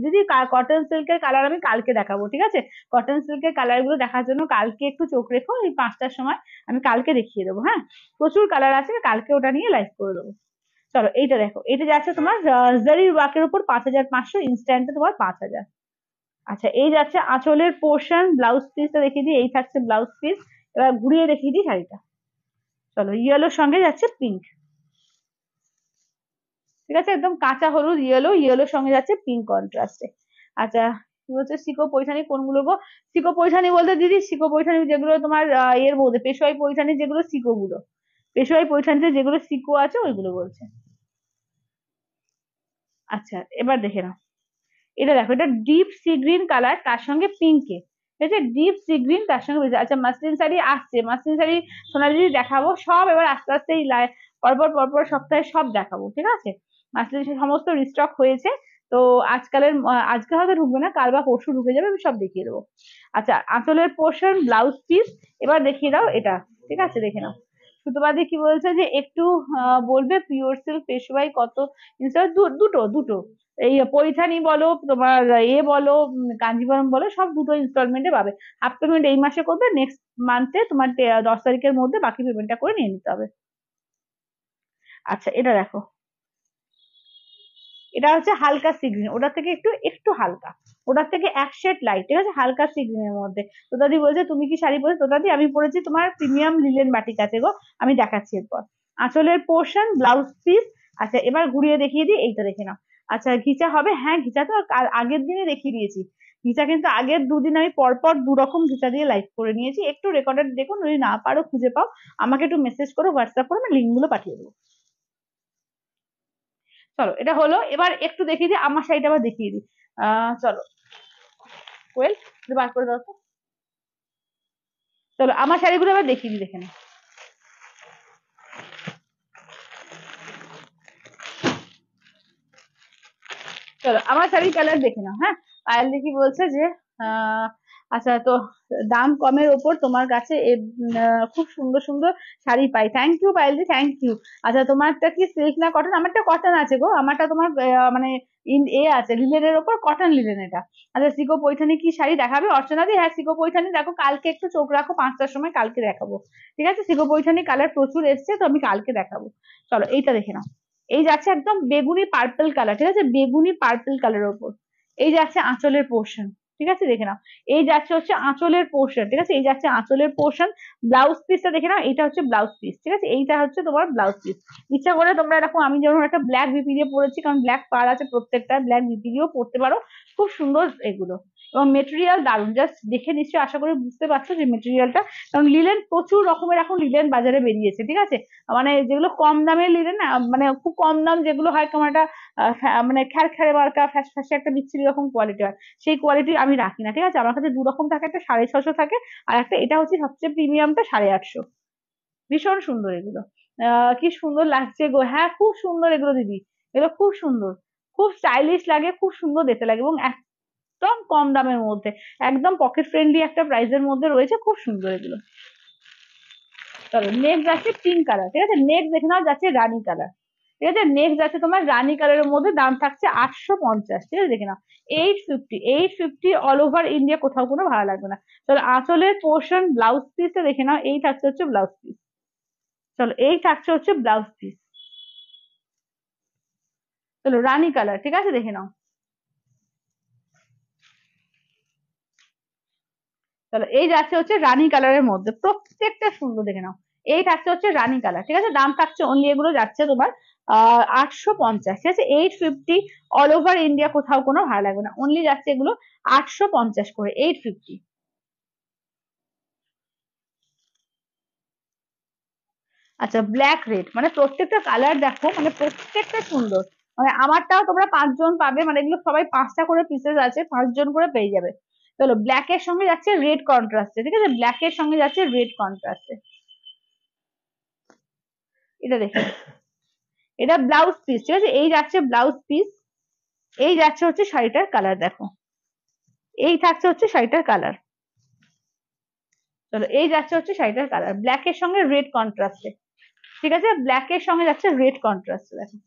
দিদি কটন সিল্কের কালার আমি কালকে দেখাবো, ঠিক আছে, কটন সিল্কের কালার গুলো দেখার জন্য কালকে একটু চোখ রেখো, এই 5টার সময় আমি কালকে দেখিয়ে দেবো, হ্যাঁ প্রচুর কালার আছে, কালকে ওটা নিয়ে লাইভ করে দেবো। চলো এইটা দেখো, এটা যাচ্ছে তোমার জারির ওয়ার্কের উপর 5500, ইনস্ট্যান্টে তোমার 5000। আচ্ছা, এই যাচ্ছে আঁচলের পোর্শন, ব্লাউজ পিসটা দেখিয়ে দিই, এই থাকছে ব্লাউজ পিস। এবার ঘুরিয়ে দেখিয়ে দিই শাড়িটা। চলো, ইয়েলোর সঙ্গে যাচ্ছে পিঙ্ক, ঠিক আছে, একদম কাঁচা হলুদ ইয়েলো, ইয়েলোর সঙ্গে যাচ্ছে পিঙ্ক কন্ট্রাস্টে। আচ্ছা, কি বলছে সিকো পৈঠানি কোনগুলো গো? সিকো পৈঠানি বলতে দিদি, সিকো পৈঠানি যেগুলো তোমার এর মধ্যে পেশোয়াই পৈঠানি, যেগুলো সিকো গুলো, পেশোয়াই পৈঠানিতে যেগুলো সিকো আছে ওইগুলো বলছে। আচ্ছা, এবার দেখে নাও, এটা দেখো, এটা ডিপ সি গ্রিন কালার তার সঙ্গে পিঙ্কে, ঠিক আছে, ডিপ সি গ্রিন তার সঙ্গে বুঝে। আচ্ছা, মাসলিন শাড়ি আসছে, মাসলিন শাড়ি সোনালি দেখাবো সব, এবার আস্তে আস্তে এই পরপর পরপর সপ্তাহে সব দেখাবো, ঠিক আছে, মাসলিন শাড়ি সমস্ত রিস্টক হয়েছে। তো আজকালের আজকে হয়তো ঢুকবে না, কাল বা পরশু ঢুকে যাবে, আমি সব দেখিয়ে দেবো। আচ্ছা, আঁচলের পোর্শন, ব্লাউজ পিস, এবার দেখিয়ে দাও এটা, ঠিক আছে দেখে নাও। সুতোবাদী কি বলছে যে একটু বলবে পিওর সিল্ক পেশোয়াই কত? দুটো দুটো, এই পৈঠানি বলো তোমার, বলো কাঞ্জিভরম বলো, সব দুটো ইনস্টলমেন্টে পাবে। হাফ পেমেন্ট এই মাসে করবে, নেক্সট মান্থে তোমার 10 তারিখের মধ্যে বাকি পেমেন্টটা করে নিয়ে নিতে হবে। আচ্ছা, এটা দেখো, এটা হচ্ছে হালকা সি গ্রিন, ওটার থেকে একটু একটু হালকা, ওটার থেকে এক শেড লাইট, ঠিক আছে, হালকা সি গ্রিনের মধ্যে। তো দাদি বলছে তুমি কি শাড়ি পরেছো? তো দাদি আমি পরেছি তোমার প্রিমিয়াম লিলেন বাটিক আছে গো, আমি দেখাচ্ছি এরপর। আঁচলের পোর্শন, ব্লাউজ পিস। আচ্ছা, এবার ঘুরিয়ে দেখিয়ে দিই, এইটা দেখে নাও। আচ্ছা, ঘিচা হবে, হ্যাঁ ঘিচা তো আগের দিনে দেখিয়ে দিয়েছি। ঘিচা কিন্তু আগের দুদিন আমি পরপর 2 রকম ঘিচা দিয়ে লাইভ করে নিয়েছি, একটু রেকর্ডেড দেখুন, যদি না পারো খুঁজে পাও আমাকে একটু মেসেজ করো, হোয়াটসঅ্যাপ করো, আমি লিঙ্ক গুলো পাঠিয়ে দেবো। চলো এটা হলো, এবার একটু দেখিয়ে দিই আমার শাড়িটা, আবার দেখিয়ে দিই। চলো ওয়েল বার করে দাও তো। চলো আমার শাড়িগুলো আবার দেখিয়ে দিই, দেখে নাও। চলো আমার শাড়ির কালার দেখে নাও। হ্যাঁ, পায়েল দেখি বলছে যে আচ্ছা তো দাম কমের ওপর তোমার কাছে খুব সুন্দর সুন্দর শাড়ি পাই। থ্যাংক ইউ পায়েলদি, থ্যাংক ইউ। আচ্ছা তোমারটা কি সিল্ক না কটন? আমারটা কটন আছে গো, আমারটা তোমার মানে আছে লিলেনের ওপর, কটন লিলেন এটা। আচ্ছা সিকো পৈঠানি কি শাড়ি দেখাবে অর্চনা দি? হ্যাঁ সিকো পৈঠানি দেখো, কালকে একটু চোখ রাখো, 5টার সময় কালকে দেখাবো। ঠিক আছে, সিকো পৈঠানি কালার প্রচুর এসছে, তো আমি কালকে দেখাবো। চলো এইটা দেখে নাও, এই যাচ্ছে একদম বেগুনি পার্পল কালার, ঠিক আছে, বেগুনি পার্পল কালারের উপর। এই যাচ্ছে আঁচলের পোর্শন, ঠিক আছে দেখে নাও। এই যাচ্ছে হচ্ছে আঁচলের পোর্শন, ঠিক আছে, এই যাচ্ছে আঁচলের পোর্শন। ব্লাউজ পিসটা দেখে নাও, এইটা হচ্ছে ব্লাউজ পিস, ঠিক আছে, এইটা হচ্ছে তোমার ব্লাউজ পিস। ইচ্ছা করে তোমরা এরকম, আমি যেমন একটা ব্ল্যাক বিপি দিয়ে পরেছি, কারণ ব্ল্যাক পার আছে প্রত্যেকটা, ব্ল্যাক বিপি দিয়েও পরতে পারো, খুব সুন্দর এগুলো। এবং মেটেরিয়াল দারুন, জাস্ট দেখে নিশ্চয়ই আশা করি বুঝতে পারছো যে মেটেরিয়ালটা, কারণ লিলেন প্রচুর রকমের এখন লিলেন বাজারে বেরিয়েছে, ঠিক আছে, মানে যেগুলো কম দামের লিলেন না, মানে খুব কম দাম যেগুলো হয় কেমন একটা মানে খ্যার খ্যারে মার্কা ফ্যাস ফ্যাসে একটা বিচ্ছিরি রকম কোয়ালিটি হয়, সেই কোয়ালিটি আমি রাখি না, ঠিক আছে, আমার কাছে 2 রকম থাকে, একটা 650 থাকে, আর একটা এটা হচ্ছে সবচেয়ে প্রিমিয়ামটা 850। ভীষণ সুন্দর এগুলো। কি সুন্দর লাগছে গো, হ্যাঁ খুব সুন্দর এগুলো দিদি, এগুলো খুব সুন্দর, খুব স্টাইলিশ লাগে, খুব সুন্দর দেখতে লাগে, এবং একদম কম দামের মধ্যে, একদম পকেট ফ্রেন্ডলি একটা প্রাইসের মধ্যে রয়েছে, খুব সুন্দর এগুলো। চলো নেক্সট যাচ্ছে পিঙ্ক কালার, ঠিক আছে, নেক্সট দেখে নাও যাচ্ছে রানী কালার, ঠিক আছে, নেক্সট যাচ্ছে তোমার রানী কালারের মধ্যে, দাম থাকছে 850, ঠিক আছে দেখে নাও। 850, 850 অল ওভার ইন্ডিয়া, কোথাও কোনো ভালো লাগবে না। চলো আঁচলের পোর্শন ব্লাউজ পিসটা দেখে নাও, এই থাকছে হচ্ছে ব্লাউজ পিস। চলো এই থাকছে হচ্ছে ব্লাউজ পিস। চলো রানী কালার, ঠিক আছে দেখে নাও। চলো এই যাচ্ছে হচ্ছে রানী কালারের মধ্যে, প্রত্যেকটা সুন্দর দেখে নাও। এই থাকছে হচ্ছে রানী কালার, ঠিক আছে, দাম থাকছে অনলি, এগুলো যাচ্ছে তোমার 850, ঠিক আছে, 850 অল ওভার ইন্ডিয়া, কোথাও কোনো ভালো লাগবে না, অনলি যাচ্ছে এগুলো 850 করে, 850। আচ্ছা ব্ল্যাক রেড, মানে প্রত্যেকটা কালার দেখো, মানে প্রত্যেকটা সুন্দর, মানে আমারটাও তোমরা 5 জন পাবে, মানে এগুলো সবাই 5টা করে পিসেস আছে, 5 জন করে পেয়ে যাবে। চলো ব্ল্যাক এর সঙ্গে যাচ্ছে রেড কন্ট্রাস্টে, ঠিক আছে, ব্ল্যাক এর সঙ্গে যাচ্ছে রেড কন্ট্রাস্টে। এটা দেখে, এটা ব্লাউজ পিস, ঠিক আছে, এই যাচ্ছে ব্লাউজ পিস। এই যাচ্ছে হচ্ছে শাড়িটার কালার দেখো, এই থাকছে হচ্ছে শাড়িটার কালার। চলো এই যাচ্ছে হচ্ছে শাড়িটার কালার, ব্ল্যাক এর সঙ্গে রেড কন্ট্রাস্টে, ঠিক আছে, ব্ল্যাক এর সঙ্গে যাচ্ছে রেড কন্ট্রাস্টে দেখো,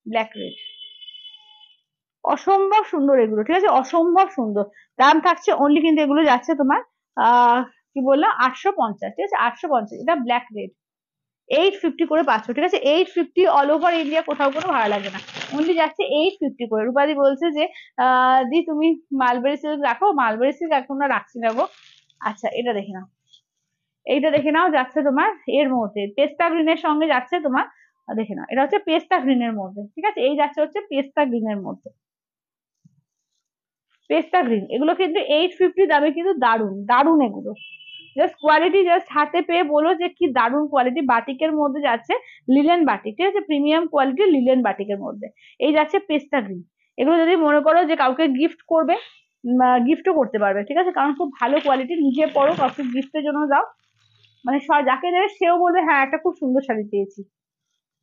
ব্ল্যাক রেড, অসম্ভব সুন্দর এগুলো, ঠিক আছে, অসম্ভব সুন্দর। দাম থাকছে অনলি, কিন্তু এগুলো যাচ্ছে তোমার কি বললাম 850, ঠিক আছে, 850, এটা ব্ল্যাক রেড। 850 করে পাচ্ছ, ঠিক আছে, 850 অল ওভার ইন্ডিয়া, কোথাও কোনো ভালো লাগে না, অনলি যাচ্ছে 850 করে। রূপাদি বলছে যে দি তুমি মালবেরি সিল্ক রাখো, মালবেরি সিল্ক এখন না রাখছি না গো। আচ্ছা এটা দেখে নাও, এইটা দেখে নাও, যাচ্ছে তোমার এর মধ্যে পেস্তা গ্রিনের সঙ্গে যাচ্ছে তোমার, দেখে নাও এটা হচ্ছে পেস্তা গ্রিনের মধ্যে, ঠিক আছে, এই যাচ্ছে হচ্ছে পেস্তা গ্রিনের মধ্যে, পেস্তা গ্রিন, এগুলো কিন্তু 850 দামে, কিন্তু দারুন দারুন এগুলো, জাস্ট কোয়ালিটি, জাস্ট হাতে পেয়ে বলো যে কি দারুন কোয়ালিটি, বাটিকের মধ্যে যাচ্ছে, লিলেন বাটিক, ঠিক আছে, প্রিমিয়াম কোয়ালিটি লিলেন বাটিকের মধ্যে। এই যাচ্ছে পেস্তা গ্রিন, এগুলো যদি মনে করো যে কাউকে গিফট করবে, গিফটও করতে পারবে, ঠিক আছে, কারণ খুব ভালো কোয়ালিটি, নিজে পরো, কাউকে গিফটের জন্য দাও, মানে যাকে দেবে সেও বলবে হ্যাঁ একটা খুব সুন্দর শাড়ি পেয়েছি।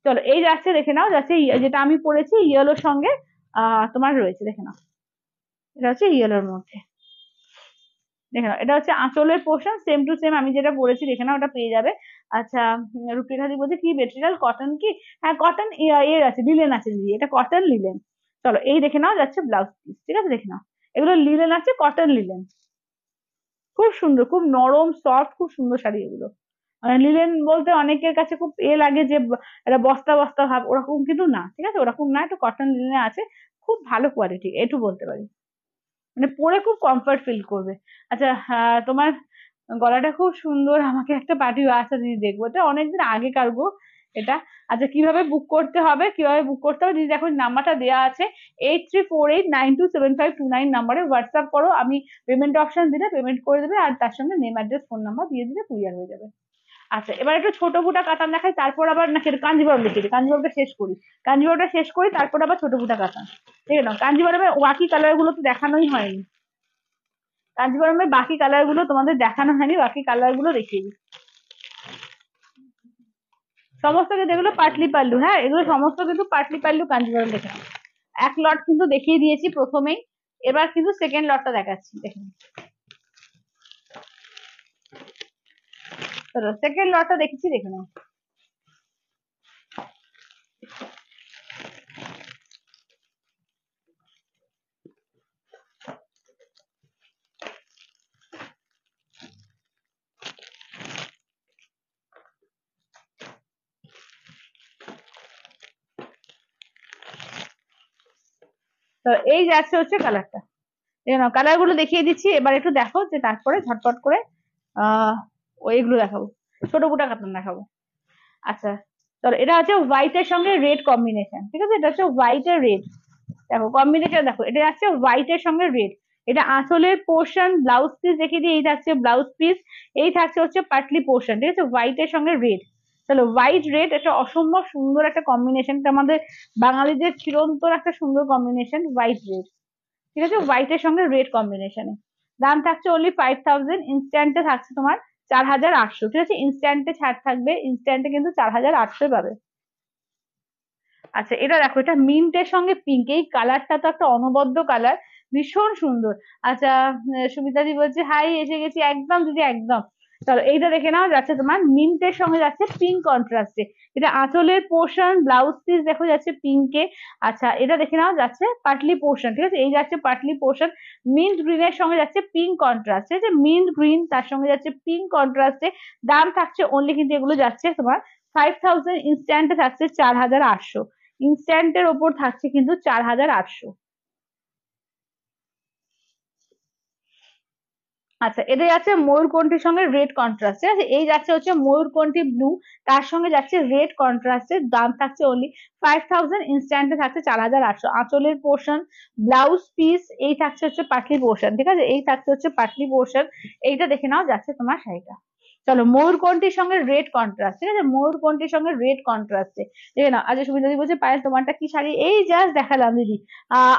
চলো এই যাচ্ছে দেখে নাও, যাচ্ছে যেটা আমি পরেছি ইয়েলোর সঙ্গে তোমার রয়েছে, দেখে নাও, এটা হচ্ছে ইয়েলোর মধ্যে, দেখে নাও, এটা হচ্ছে আঁচলের পোর্শন, সেম টু সেম আমি যেটা পরেছি, দেখে নাও ওটা পেয়ে যাবে। আচ্ছা রূপরেখাদি বলছে কি মেটেরিয়াল, কটন কি? হ্যাঁ কটন এর আছে, লিলেন আছে দিদি, এটা কটন লিলেন। চলো এই দেখে নাও যাচ্ছে ব্লাউজ পিস, ঠিক আছে দেখে নাও, এগুলো লিলেন আছে, কটন লিলেন, খুব সুন্দর, খুব নরম সফট, খুব সুন্দর শাড়ি এগুলো। মানে লিলেন বলতে অনেকের কাছে খুব লাগে যে এটা বস্তা বস্তা ভাব, ওরকম কিন্তু না, ঠিক আছে, ওরকম না, একটু কটন লিলেন আছে, খুব ভালো কোয়ালিটি, এটু বলতে পারি, মানে পরে খুব কমফর্ট ফিল করবে। আচ্ছা তোমার গলাটা খুব সুন্দর, আমাকে একটা পার্টি, আচ্ছা দিদি দেখবো, এটা অনেকদিন আগে কারগো, এটা। আচ্ছা কিভাবে বুক করতে হবে, দিদি দেখো নাম্বারটা দেওয়া আছে 8348927529 নাম্বারে হোয়াটসঅ্যাপ করো, আমি পেমেন্ট অপশন দিলে পেমেন্ট করে দেবে, আর তার সঙ্গে নেম অ্যাড্রেস ফোন নাম্বার দিয়ে দিলে কুরিয়ার হয়ে যাবে। আচ্ছা এবার একটু ছোট ফুটা কাতান দেখাই, তারপর আবার না কাঞ্জিবরম দেখি, কাঞ্জিবরমটা শেষ করি, তারপর আবার ছোট ফুটা কাতান। ঠিক আছে, কাঞ্জিবরমের বাকি কালার গুলো তো দেখানোই হয়নি, কাঞ্জিবরমের বাকি কালার গুলো তোমাদের দেখানো হয়নি, বাকি কালার গুলো দেখিয়ে দিই। সমস্ত কিন্তু এগুলো পাটলি পাল্লু, হ্যাঁ এগুলো সমস্ত কিন্তু পাটলি পাল্লু কাঞ্জিবরম দেখে নাও। এক লট কিন্তু দেখিয়ে দিয়েছি প্রথমেই, এবার কিন্তু সেকেন্ড লটটা দেখাচ্ছি, দেখে চলো সেকেন্ড লটটা দেখেছি, দেখে নাও। তো এই যাচ্ছে হচ্ছে কালারটা, দেখে নাও কালার গুলো দেখিয়ে দিচ্ছি, এবার একটু দেখো যে তারপরে ঝটপট করে ওইগুলো দেখাবো, ছোট ফুটা কাতান দেখাবো। আচ্ছা চলো, এটা হচ্ছে হোয়াইট এর সঙ্গে রেড কম্বিনেশন, ঠিক আছে, এটা হচ্ছে হোয়াইট এর রেড, দেখো কম্বিনেশন দেখো, এটা যাচ্ছে হোয়াইট এর সঙ্গে রেড, এটা আঁচলের পোর্শন, ব্লাউজ পিস দেখিয়ে দিই, এই থাকছে ব্লাউজ পিস, এই থাকছে হচ্ছে পাটলি পোর্শন, ঠিক আছে, হোয়াইট এর সঙ্গে রেড। চলো হোয়াইট রেড এটা অসম্ভব সুন্দর একটা কম্বিনেশন, এটা আমাদের বাঙালিদের চিরন্তন একটা সুন্দর কম্বিনেশন হোয়াইট রেড, ঠিক আছে, হোয়াইট এর সঙ্গে রেড কম্বিনেশনে। দাম থাকছে অনলি 5000, ইনস্ট্যান্টে থাকছে তোমার 4800, ঠিক আছে, ইনস্ট্যান্টে ছাড় থাকবে, ইনস্ট্যান্টে কিন্তু 4800 পাবে। আচ্ছা এটা দেখো, এটা মিন্টের সঙ্গে পিঙ্ক, এই কালারটা তো একটা অনবদ্য কালার, ভীষণ সুন্দর। আচ্ছা সুমিতাদি বলছে হাই, এসে গেছি, একদম দিদি একদম। চলো এইটা দেখে নাও, যাচ্ছে তোমার মিন্টের সঙ্গে যাচ্ছে পিঙ্ক কন্ট্রাস্টে, এটা আঁচলের পোর্শন, ব্লাউজ পিস দেখো যাচ্ছে পিঙ্কে। আচ্ছা এটা দেখে নাও, যাচ্ছে পাটলি পোর্শন, ঠিক আছে, এই যাচ্ছে পাটলি পোর্শন, মিন্ট গ্রিনের সঙ্গে যাচ্ছে পিঙ্ক কন্ট্রাস্ট, ঠিক আছে, মিন্ট গ্রিন তার সঙ্গে যাচ্ছে পিঙ্ক কন্ট্রাস্টে। দাম থাকছে অনলি কিন্তু এগুলো যাচ্ছে তোমার 5000, ইনস্ট্যান্টে থাকছে 4800, ইনস্ট্যান্টের ওপর থাকছে কিন্তু 4800। আচ্ছা এটা যাচ্ছে ময়ূরকণ্ঠীর সঙ্গে রেড কন্ট্রাস্ট, ঠিক আছে, এই যাচ্ছে হচ্ছে ময়ূরকণ্ঠী ব্লু, তার সঙ্গে যাচ্ছে রেড কন্ট্রাস্টের, দাম থাকছে অনলি 5000, ইনস্ট্যান্টে থাকছে 4800। আঁচলের পোর্শন, ব্লাউজ পিস, এই থাকছে হচ্ছে পাটলি পোর্শন, ঠিক আছে, এই থাকছে হচ্ছে পাটলি পোর্শন, এইটা দেখে নাও, যাচ্ছে তোমার শাড়িটা। চলো ময়ূরকণ্ঠীর সঙ্গে রেড কন্ট্রাস্ট, ঠিক আছে, ময়ূরকণ্ঠীর সঙ্গে রেড কন্ট্রাস্টে দেখে নাও। আচ্ছা সুবিধা দিদি বলছে পায়েল তোমারটা কি শাড়ি, এই জাস্ট দেখালাম দিদি,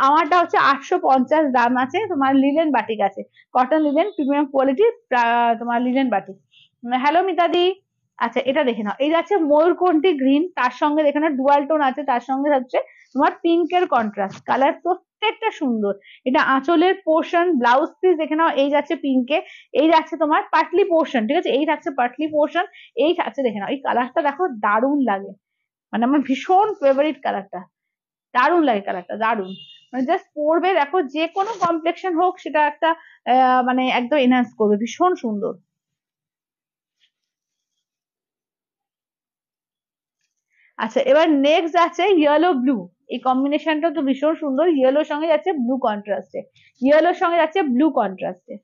আমারটা হচ্ছে 850 দাম আছে, তোমার লিলেন বাটিক আছে, কটন লিলেন প্রিমিয়াম কোয়ালিটি, তোমার লিলেন বাটিক। হ্যালো মিতাদি। আচ্ছা এটা দেখে নাও, এই যাচ্ছে ময়ূরকণ্ঠী গ্রিন, তার সঙ্গে দেখে নাও ডুয়াল টোন আছে, তার সঙ্গে হচ্ছে তোমার পিঙ্কের কন্ট্রাস্ট, কালার প্রত্যেকটা সুন্দর। এটা আঁচলের পোর্শন, ব্লাউজ পিস দেখে নাও, এই যাচ্ছে পিঙ্কে, এই যাচ্ছে তোমার পাটলি পোর্শন, ঠিক আছে, এই থাকছে পাটলি পোর্শন, এই থাকছে দেখে নাও, এই কালারটা দেখো দারুণ লাগে, মানে আমার ভীষণ ফেভারিট কালারটা, দারুণ লাগে কালারটা, দারুণ, মানে জাস্ট পরবে দেখো, যে কোনো কমপ্লেক্সন হোক সেটা একটা মানে একদম এনহান্স করবে, ভীষণ সুন্দর। আচ্ছা এবার নেক্সট আছে ইয়েলো ব্লু, এই কম্বিনেশনটা তো ভীষণ সুন্দর, ইয়েলোর সঙ্গে যাচ্ছে ব্লু কন্ট্রাস্টে, ইয়েলোর সঙ্গে যাচ্ছে ব্লু কন্ট্রাস্টে।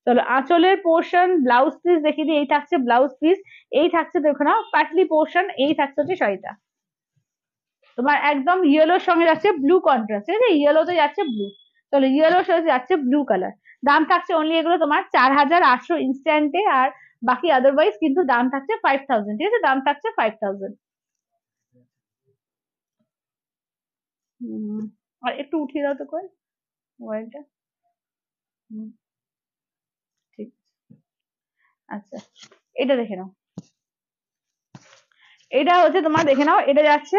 চলো আঁচলের পোর্শন, ব্লাউজ পিস দেখিয়ে দিই, এই থাকছে ব্লাউজ পিস, এই থাকছে দেখো না পাটলি পোর্শন, এই থাকছে হচ্ছে শাড়িটা তোমার একদম ইয়েলোর সঙ্গে যাচ্ছে ব্লু কন্ট্রাস্ট, ঠিক আছে, ইয়েলোতে যাচ্ছে ব্লু। চলো ইয়েলোর সঙ্গে যাচ্ছে ব্লু কালার, দাম থাকছে অনলি এগুলো তোমার 4800 ইনস্ট্যান্টে, আর বাকি আদারওয়াইজ কিন্তু দাম থাকছে 5000, ঠিক আছে, দাম থাকছে 5000। আর একটু উঠিয়ে দাও তো করে মোবাইলটা। হুম, ঠিক। আচ্ছা এটা দেখে নাও, এটা হচ্ছে তোমার দেখে নাও, এটা যাচ্ছে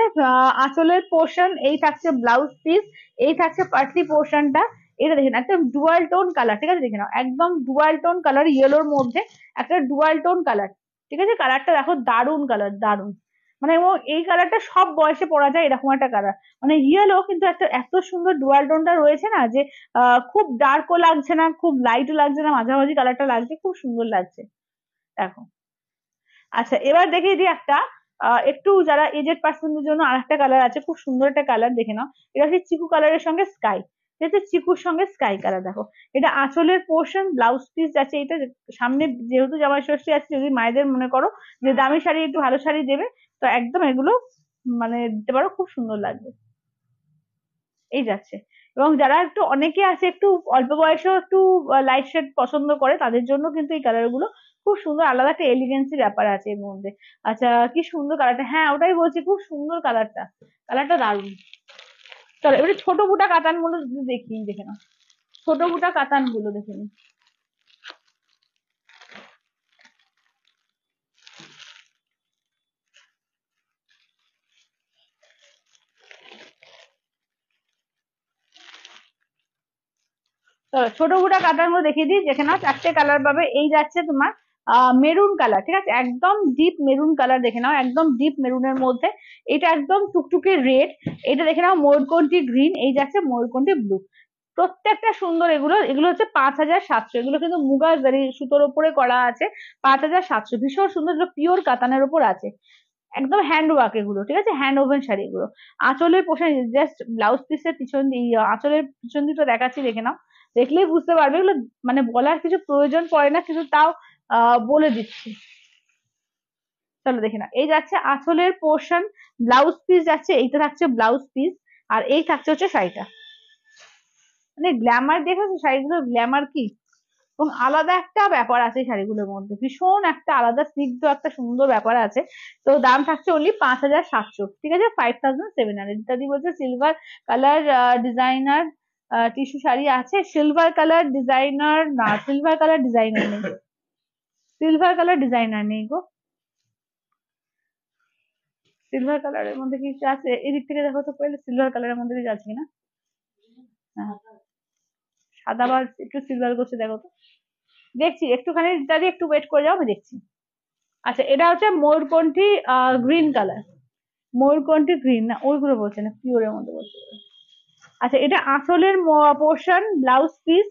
আঁচলের পোর্শন, এই থাকছে ব্লাউজ পিস, এই থাকছে পাটলি পোর্শনটা, এটা দেখে নাও একদম ডুয়াল টোন কালার, ঠিক আছে, দেখে নাও একদম ডুয়াল টোন কালার, ইয়েলোর মধ্যে একটা ডুয়াল টোন কালার, ঠিক আছে, কালারটা দেখো দারুণ কালার, দারুণ, মানে ও এই কালারটা সব বয়সে পরা যায় এরকম একটা কালার, মানে ইয়েলো কিন্তু একটা এত সুন্দর ডুয়াল টোনটা রয়েছে না, যে খুব ডার্কও লাগছে না, খুব লাইটও লাগছে না, মাঝামাঝি কালারটা লাগছে, খুব সুন্দর লাগছে দেখো। আচ্ছা এবার দেখিয়ে দিই একটা একটু যারা এজেড পার্সনদের জন্য আরেকটা কালার আছে, খুব সুন্দর একটা কালার দেখে নাও, এটা হচ্ছে চিকু কালারের সঙ্গে স্কাই, ঠিক আছে, চিকুর সঙ্গে স্কাই কালার দেখো, এটা আঁচলের পোর্শন, ব্লাউজ পিস যাচ্ছে এটা। সামনে যেহেতু জামাই ষষ্ঠী আছে, যদি মায়েদের মনে করো যে দামি শাড়ি একটু ভালো শাড়ি দেবে, তো একদম এগুলো মানে দিতে পারো, খুব সুন্দর লাগবে। এই যাচ্ছে। এবং যারা একটু অনেকে আছে একটু অল্প বয়সেও একটু লাইট শেড পছন্দ করে, তাদের জন্য কিন্তু এই কালার গুলো খুব সুন্দর, আলাদা একটা এলিগেন্সি ব্যাপার আছে এর মধ্যে। আচ্ছা, কি সুন্দর কালারটা, হ্যাঁ ওটাই বলছি, খুব সুন্দর কালারটা, কালারটা দারুণ। চলো এবারে ছোট বুটা কাতান গুলো দেখি, দেখে নাও ছোট বুটা কাতান গুলো দেখে নিই। চলো ছোট বুটা কাতান গুলো দেখিয়ে দিই, দেখে নাও চারটে কালার পাবে। এই যাচ্ছে তোমার মেরুন কালার, ঠিক আছে, একদম ডিপ মেরুন কালার, দেখে নাও একদম ডিপ মেরুনের মধ্যে। এটা একদম টুকটুকে রেড। এটা দেখে নাও ময়ূরকণ্ঠী গ্রিন। এই যাচ্ছে ময়ূরকণ্ঠী ব্লু। প্রত্যেকটা সুন্দর। এগুলো এগুলো হচ্ছে 5,700। এগুলো কিন্তু মুগা জারি সুতোর উপরে করা আছে। 5,700, ভীষণ সুন্দর, এগুলো পিওর কাতানের উপর আছে, একদম হ্যান্ড ওয়ার্ক এগুলো, ঠিক আছে, হ্যান্ড ওভেন শাড়ি এগুলো। আঁচলের পোশাক, জাস্ট ব্লাউজ পিসের পিছন আঁচলের পিছন দিকটা দেখাচ্ছি, দেখে নাও, দেখলেই বুঝতে পারবে। এগুলো মানে বলার কিছু প্রয়োজন পড়ে না, কিন্তু তাও বলে দিচ্ছি। চলো দেখে নাও, এই যাচ্ছে আঁচলের পোর্শন, ব্লাউজ পিস যাচ্ছে, এইটা থাকছে ব্লাউজ পিস, আর এই থাকছে হচ্ছে শাড়িটা। মানে গ্ল্যামার দেখেছো শাড়িগুলোর গ্ল্যামার কি, এবং আলাদা একটা ব্যাপার আছে এই শাড়িগুলোর মধ্যে, ভীষণ একটা আলাদা স্নিগ্ধ একটা সুন্দর ব্যাপার আছে। তো দাম থাকছে অনলি 5,700, ঠিক আছে, 5,700। ইত্যাদি বলছে silver colour designer tissue sari আছে, সিলভার কালার ডিজাইনার না, সিলভার কালার ডিজাইনার নেই, সিলভার কালার ডিজাইনার নেই গো। সিলভার কালারের মধ্যে কিছু আছে, এদিক থেকে দেখো তো পড়লে সিলভার কালারের মধ্যে কিছু আছে কিনা। হ্যাঁ, সাদা বা একটু সিলভার করছে, দেখো তো, দেখছি একটুখানি দাদি, একটু ওয়েট করে যাও, আমি দেখছি। আচ্ছা, এটা হচ্ছে ময়ূরকণ্ঠী গ্রিন কালার, ময়ূরকণ্ঠী গ্রিন না, ওইগুলো বলছে না, পিওরের মধ্যে বলছে। আচ্ছা, এটা আঁচলের পোর্শন, ব্লাউজ পিস,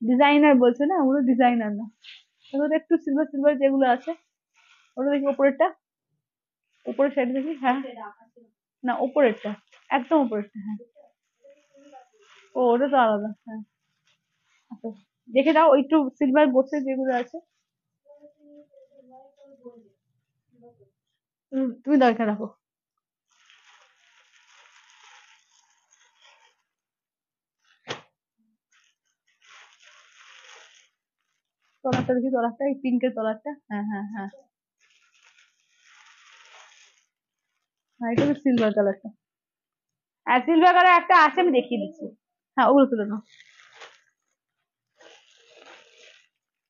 ডিজাইনার বলছে না, ওগুলো ডিজাইনার না, ওগুলো একটু সিলভার সিলভার যেগুলো আছে। ওটা দেখি উপরেরটা, উপরের সাইড দেখি, হ্যাঁ না উপরেরটা, একদম উপরেরটা, হ্যাঁ। ও ওটা তো আলাদা, হ্যাঁ। আচ্ছা, দেখে দাও ওই একটু সিলভার গোছের যেগুলো আছে। তুমি দরকার রাখো। তলারটা দেখি, তলারটা এই পিঙ্কের তলারটা, হ্যাঁ হ্যাঁ হ্যাঁ হ্যাঁ, এটা সিলভার কালারটা। হ্যাঁ, সিলভার কালার একটা আছে, আমি দেখিয়ে দিচ্ছি। হ্যাঁ, ওগুলো তুলে নাও।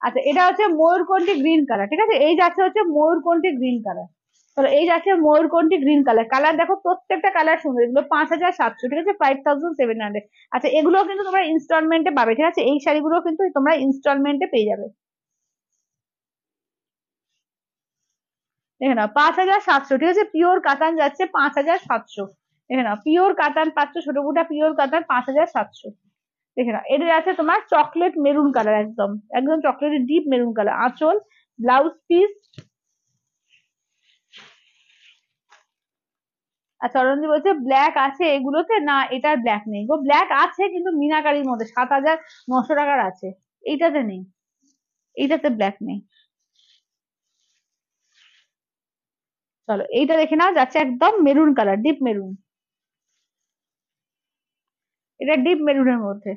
আচ্ছা, এটা হচ্ছে ময়ূরকণ্ঠী গ্রিন কালার, ঠিক আছে, এই যাচ্ছে হচ্ছে ময়ূরকণ্ঠী গ্রিন কালার। তাহলে এই যাচ্ছে ময়ূরকণ্ঠী গ্রিন কালার, কালার দেখো প্রত্যেকটা কালার সুন্দর। এগুলো 5,700, ঠিক আছে, 5,700। আচ্ছা, এগুলো কিন্তু তোমরা ইনস্টলমেন্টে পাবে, ঠিক আছে, এই শাড়িগুলো কিন্তু তোমরা ইনস্টলমেন্টে পেয়ে যাবে। দেখে নাও 5,700, ঠিক আছে, পিওর কাতান যাচ্ছে 5,700। দেখে নাও পিওর কাতান পাচ্ছ, ছোট মোটা পিওর কাতান 5,700। দেখে নাও, এটা আছে তোমার চকলেট মেরুন কালার, একদম একদম চকলেটের ডিপ মেরুন কালার, আঁচল, ব্লাউজ পিস। আর চরণজি বলছে ব্ল্যাক আছে এগুলোতে, না এটার ব্ল্যাক নেই গো, ব্ল্যাক আছে কিন্তু মিনাকারির মধ্যে 7,900 টাকার আছে, এইটাতে নেই, এইটাতে ব্ল্যাক নেই। চলো এইটা দেখে নাও, যাচ্ছে একদম মেরুন কালার, ডিপ মেরুন, এটা ডিপ মেরুনের মধ্যে।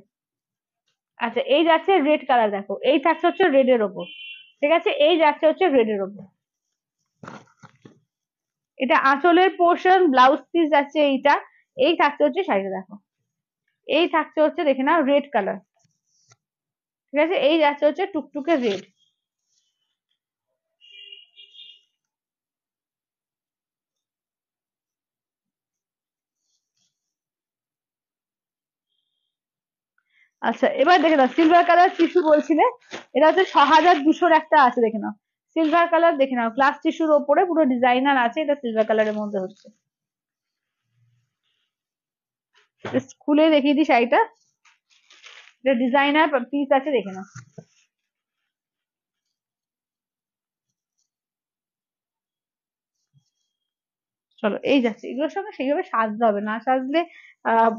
আচ্ছা, এই যাচ্ছে রেড কালার, দেখো এই থাকছে হচ্ছে রেড এর ওপর, ঠিক আছে, এই যাচ্ছে হচ্ছে রেড এর ওপর। এটা আঁচলের পোর্শন, ব্লাউজ পিস যাচ্ছে এইটা। এই থাকছে হচ্ছে শাড়িটা, দেখো এই থাকছে হচ্ছে, দেখে নাও রেড কালার, ঠিক আছে, এই যাচ্ছে হচ্ছে টুকটুকে রেড। আচ্ছা, এবার দেখে নাও সিলভার কালার টিস্যু বলছিলে, এটা হচ্ছে 6,200 একটা আছে, দেখে নাও সিলভার কালার, দেখে নাও গ্লাস টিস্যুর ওপরে পুরো ডিজাইনার আছে, এটা সিলভার কালারের মধ্যে হচ্ছে। খুলে দেখিয়ে দিই শাড়িটা, এটা ডিজাইনার পিস আছে, দেখে নাও। চলো এই যাচ্ছে, এগুলোর সঙ্গে সেইভাবে সাজতে হবে, না সাজলে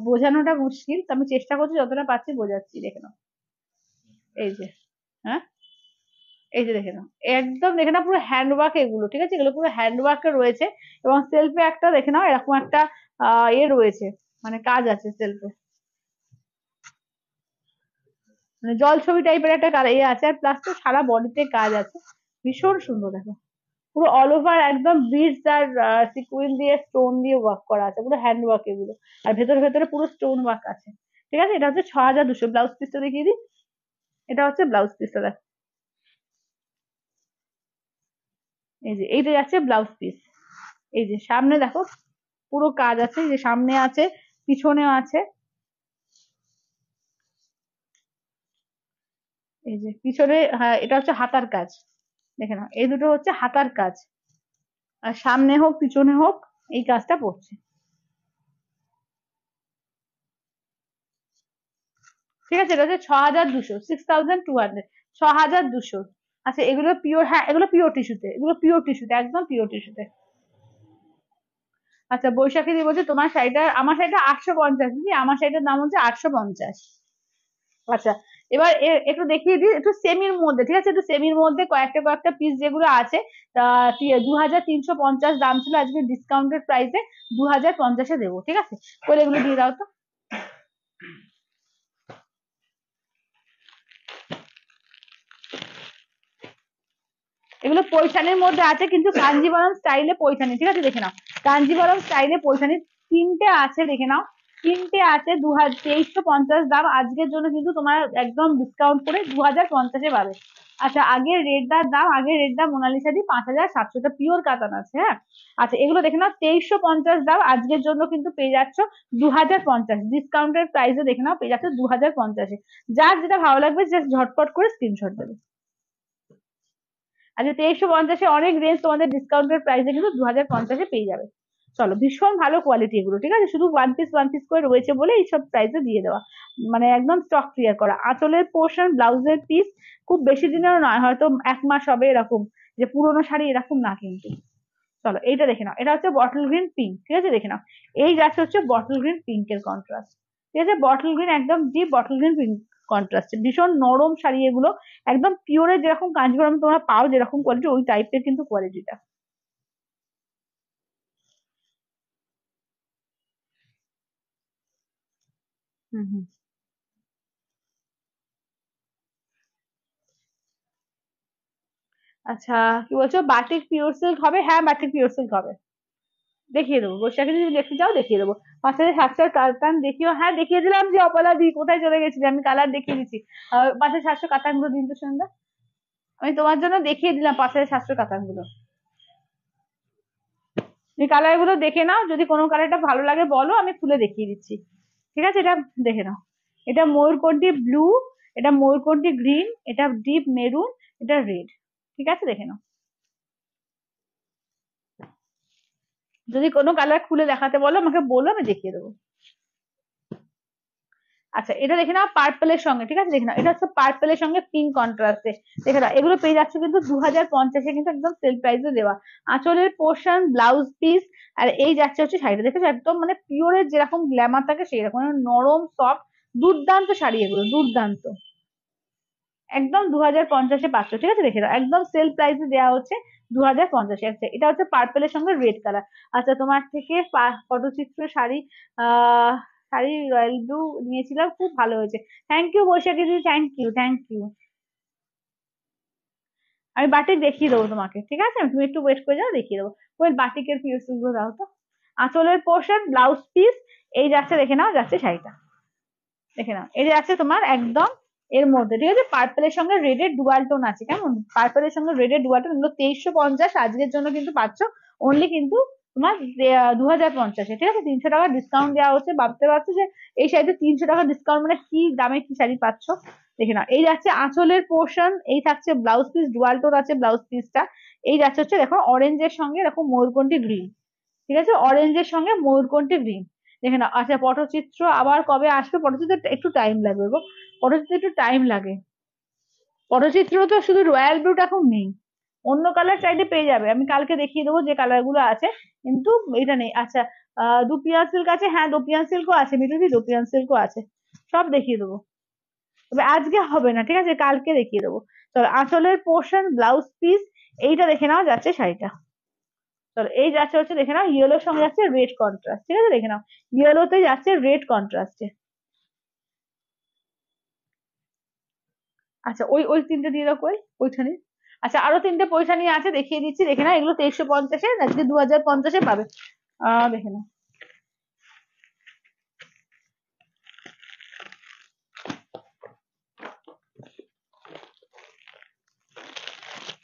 বোঝানোটা মুশকিল, তো আমি চেষ্টা করছি যতটা পারছি বোঝাচ্ছি, দেখে নাও। এই যে, হ্যাঁ, এই যে দেখে নাও, একদম দেখে নাও পুরো হ্যান্ডওয়ার্ক এগুলো, ঠিক আছে, এগুলো পুরো হ্যান্ডওয়ার্কে রয়েছে। এবং সেলফে একটা দেখে নাও এরকম একটা রয়েছে, মানে কাজ আছে সেলফে, মানে জল ছবি টাইপের একটা আছে, আর প্লাস তো সারা বডিতে কাজ আছে, ভীষণ সুন্দর দেখো। পুরো অল ওভার একদম বিটস আর সিকুইন দিয়ে স্টোন দিয়ে ওয়ার্ক করা আছে, পুরো হ্যান্ড ওয়ার্ক এগুলো। আর ভেতরে ভেতরে পুরো স্টোন ওয়ার্ক আছে, ঠিক আছে। এটা হচ্ছে 6200। ব্লাউজ পিসটা দেখিয়ে দিই, এটা হচ্ছে ব্লাউজ পিসটা দেখ, এই যে এইটা যাচ্ছে ব্লাউজ পিস। এই যে সামনে দেখো পুরো কাজ আছে, এই যে সামনে আছে, পিছনেও আছে, এই যে পিছনে, হ্যাঁ এটা হচ্ছে হাতার কাজ, দেখে নাও এই দুটো হচ্ছে হাতার কাজ, আর সামনে হোক পিছনে হোক এই কাজটা পড়ছে, ঠিক আছে। এটা হচ্ছে 6200, 6200, 6200। আচ্ছা এগুলো পিওর, হ্যাঁ এগুলো পিওর টিস্যুতে, এগুলো পিওর টিস্যুতে, একদম পিওর টিস্যুতে। আচ্ছা বৈশাখী দি বলছে তোমার শাড়িটা, আমার শাড়িটা 850 দিদি, আমার শাড়িটার দাম হচ্ছে 850। আচ্ছা এবার একটু দেখিয়ে দিই, একটু সেমির মধ্যে, ঠিক আছে, একটু সেমির মধ্যে কয়েকটা কয়েকটা পিস যেগুলো আছে, 2350 দাম ছিল, আজকে ডিসকাউন্টেড প্রাইসে 2050-এ দেবো, ঠিক আছে। বলে এগুলো দিয়ে দাও তো। এগুলো পৈঠানির মধ্যে আছে, কিন্তু কাঞ্জিভারম স্টাইলে পৈঠানি, ঠিক আছে, দেখে নাও, কাঞ্জিভারম স্টাইলে পৈঠানি তিনটে আছে, দেখে নাও, তিনটে আছে। 2350 দাম, আজকের জন্য কিন্তু তোমার একদম ডিসকাউন্ট করে 2050-এ পাবে। আচ্ছা আগের রেটটার দাম, আগের রেট দাম মোনালিসা দি 5700, পিওর কাতান আছে, হ্যাঁ। আচ্ছা এগুলো দেখে নাও 2350 দাম, আজকের জন্য কিন্তু পেয়ে যাচ্ছ 2050, ডিসকাউন্টের প্রাইসে দেখে নাও পেয়ে যাচ্ছ 2050-এ। যার যেটা ভালো লাগবে জাস্ট ঝটপট করে স্ক্রিনশট দেবে। আচ্ছা 2350-এ অনেক রেঞ্জ, তোমাদের ডিসকাউন্টের প্রাইসে কিন্তু 2050-এ পেয়ে যাবে। চলো ভীষণ ভালো কোয়ালিটি এগুলো, ঠিক আছে, শুধু ওয়ান পিস করে রয়েছে বলে এইসব প্রাইসে দিয়ে দেওয়া, মানে একদম স্টক ক্লিয়ার করা। আঁচলের পোর্শন, ব্লাউজের পিস খুব বেশি দিনেরও নয়, হয়তো 1 মাস হবে এরকম, যে পুরোনো শাড়ি এরকম না কিন্তু। চলো এইটা দেখে নাও, এটা হচ্ছে বটল গ্রিন পিঙ্ক, ঠিক আছে, দেখে নাও এই যাচ্ছে হচ্ছে বটল গ্রিন পিঙ্কের কন্ট্রাস্ট, ঠিক আছে, বটল গ্রিন একদম deep bottle green pink contrast, ভীষণ নরম শাড়ি এগুলো, একদম পিওরের যেরকম কাঞ্জিভরম তোমরা পাও যেরকম কোয়ালিটি, ওই টাইপের কিন্তু কোয়ালিটিটা। হুম হুম। আচ্ছা কি বলছো, বাটিক পিওর সিল্ক হবে? হ্যাঁ বাটিক পিওর সিল্ক হবে, দেখিয়ে দেবো, বৈশাখী যদি দেখতে চাও দেখিয়ে দেবো। পাশে সাতশোর কাতান দেখিও, হ্যাঁ দেখিয়ে দিলাম, যে অপলা দি কোথায় চলে গেছিলি, আমি কালার দেখিয়ে দিচ্ছি। পাশে 700 কাতান গুলো দিন তো সন্ধ্যা, আমি তোমার জন্য দেখিয়ে দিলাম পাশে 700 কাতান গুলো। তুমি কালার গুলো দেখে নাও, যদি কোনো কালারটা ভালো লাগে বলো, আমি খুলে দেখিয়ে দিচ্ছি, ঠিক আছে। এটা দেখে নাও, এটা ময়ূরকণ্ঠী ব্লু, এটা ময়ূরকণ্ঠী গ্রিন, এটা ডিপ মেরুন, এটা রেড, ঠিক আছে, দেখে নাও। যদি কোনো কালার খুলে দেখাতে বলো আমাকে বলো, আমি দেখিয়ে দেবো। আচ্ছা এটা দেখে নাও পার্পেলের সঙ্গে, ঠিক আছে, দেখে নাও এটা হচ্ছে পার্পেলের সঙ্গে পিঙ্ক কন্ট্রাস্টে, দেখে নাও এগুলো পেয়ে যাচ্ছে কিন্তু 2050-এ, কিন্তু একদম সেল প্রাইসে দেওয়া। আঁচলের পোর্শন, ব্লাউজ পিস, আর এই যাচ্ছে হচ্ছে শাড়িটা, দেখেছো একদম মানে পিওরের যেরকম গ্ল্যামার থাকে সেই রকম, নরম সফট, দুর্দান্ত শাড়ি এগুলো, দুর্দান্ত, একদম 2050-এ পাচ্ছ, ঠিক আছে, দেখে নাও একদম সেল প্রাইসে দেওয়া হচ্ছে 2050-এ। আচ্ছা এটা হচ্ছে পার্পেলের সঙ্গে রেড কালার। আচ্ছা তোমার থেকে পটচিত্র শাড়ি, আহ শাড়ি রয়্যাল ব্লু নিয়েছিলাম, খুব ভালো হয়েছে, থ্যাংক ইউ বৈশাখী দিদি, থ্যাংক ইউ থ্যাংক ইউ। আমি বাটিক দেখিয়ে দেবো তোমাকে, ঠিক আছে, তুমি একটু ওয়েট করে যাও, দেখিয়ে দেবো। ওই বাটিকের পিস গুলো দাও তো, আঁচলের পোর্শন, ব্লাউজ পিস, এই যাচ্ছে দেখে নাও, যাচ্ছে শাড়িটা, দেখে নাও এই যে আছে তোমার একদম এর মধ্যে, ঠিক আছে, পার্পেলের সঙ্গে রেডের ডুয়াল টোন আছে, কেমন, পার্পেলের সঙ্গে রেডের ডুয়াল টোন, এগুলো 2350, আজকের জন্য কিন্তু পাচ্ছ অনলি কিন্তু তোমার 2050-এ, ঠিক আছে, 300 টাকা ডিসকাউন্ট দেওয়া হচ্ছে। ভাবতে পারছো যে এই শাড়িতে 300 টাকা ডিসকাউন্ট মানে কি দামে কি শাড়ি পাচ্ছ, দেখে নাও এই যাচ্ছে আঁচলের পোর্শন, এই থাকছে ব্লাউজ পিস, ডুয়াল টোন আছে ব্লাউজ পিসটা, এই যাচ্ছে হচ্ছে দেখো অরেঞ্জের সঙ্গে এরকম ময়ূরকণ্ঠী গ্রিন, ঠিক আছে, অরেঞ্জের সঙ্গে ময়ূরকণ্ঠী গ্রিন, দেখে নাও। আচ্ছা পটচিত্র আবার কবে আসবে? পটচিত্র একটু টাইম লাগবে গো, পটচিত্র একটু টাইম লাগে, পটচিত্র তো শুধু রয়্যাল ব্লুটা এখন নেই, অন্য কালার চাইলে পেয়ে যাবে, আমি কালকে দেখিয়ে দেবো যে কালার গুলো আছে, কিন্তু এটা নেই। আচ্ছা, দুপিয়ান সিল্ক আছে, হ্যাঁ দুপিয়ান সিল্কও আছে মিঠুদি, দুপিয়ান সিল্কও আছে, সব দেখিয়ে দেবো। তবে আজকে হবে না, ঠিক আছে, কালকে দেখিয়ে দেবো। চলো আঁচলের পোর্শন, ব্লাউজ পিস, এইটা দেখে নাও যাচ্ছে শাড়িটা। চলো এই যাচ্ছে হচ্ছে দেখে নাও, ইয়েলোর সঙ্গে যাচ্ছে রেড কন্ট্রাস্ট, ঠিক আছে দেখে নাও, ইয়েলোতে যাচ্ছে রেড কন্ট্রাস্টে। আচ্ছা ওই ওই তিনটে দিয়ে দাও, কই পৈঠানি। আচ্ছা আরো তিনটে পৈঠানি আছে, দেখিয়ে দিচ্ছি দেখে নাও, এগুলো 2350, আজকে 2050 পাবে। দেখে নাও।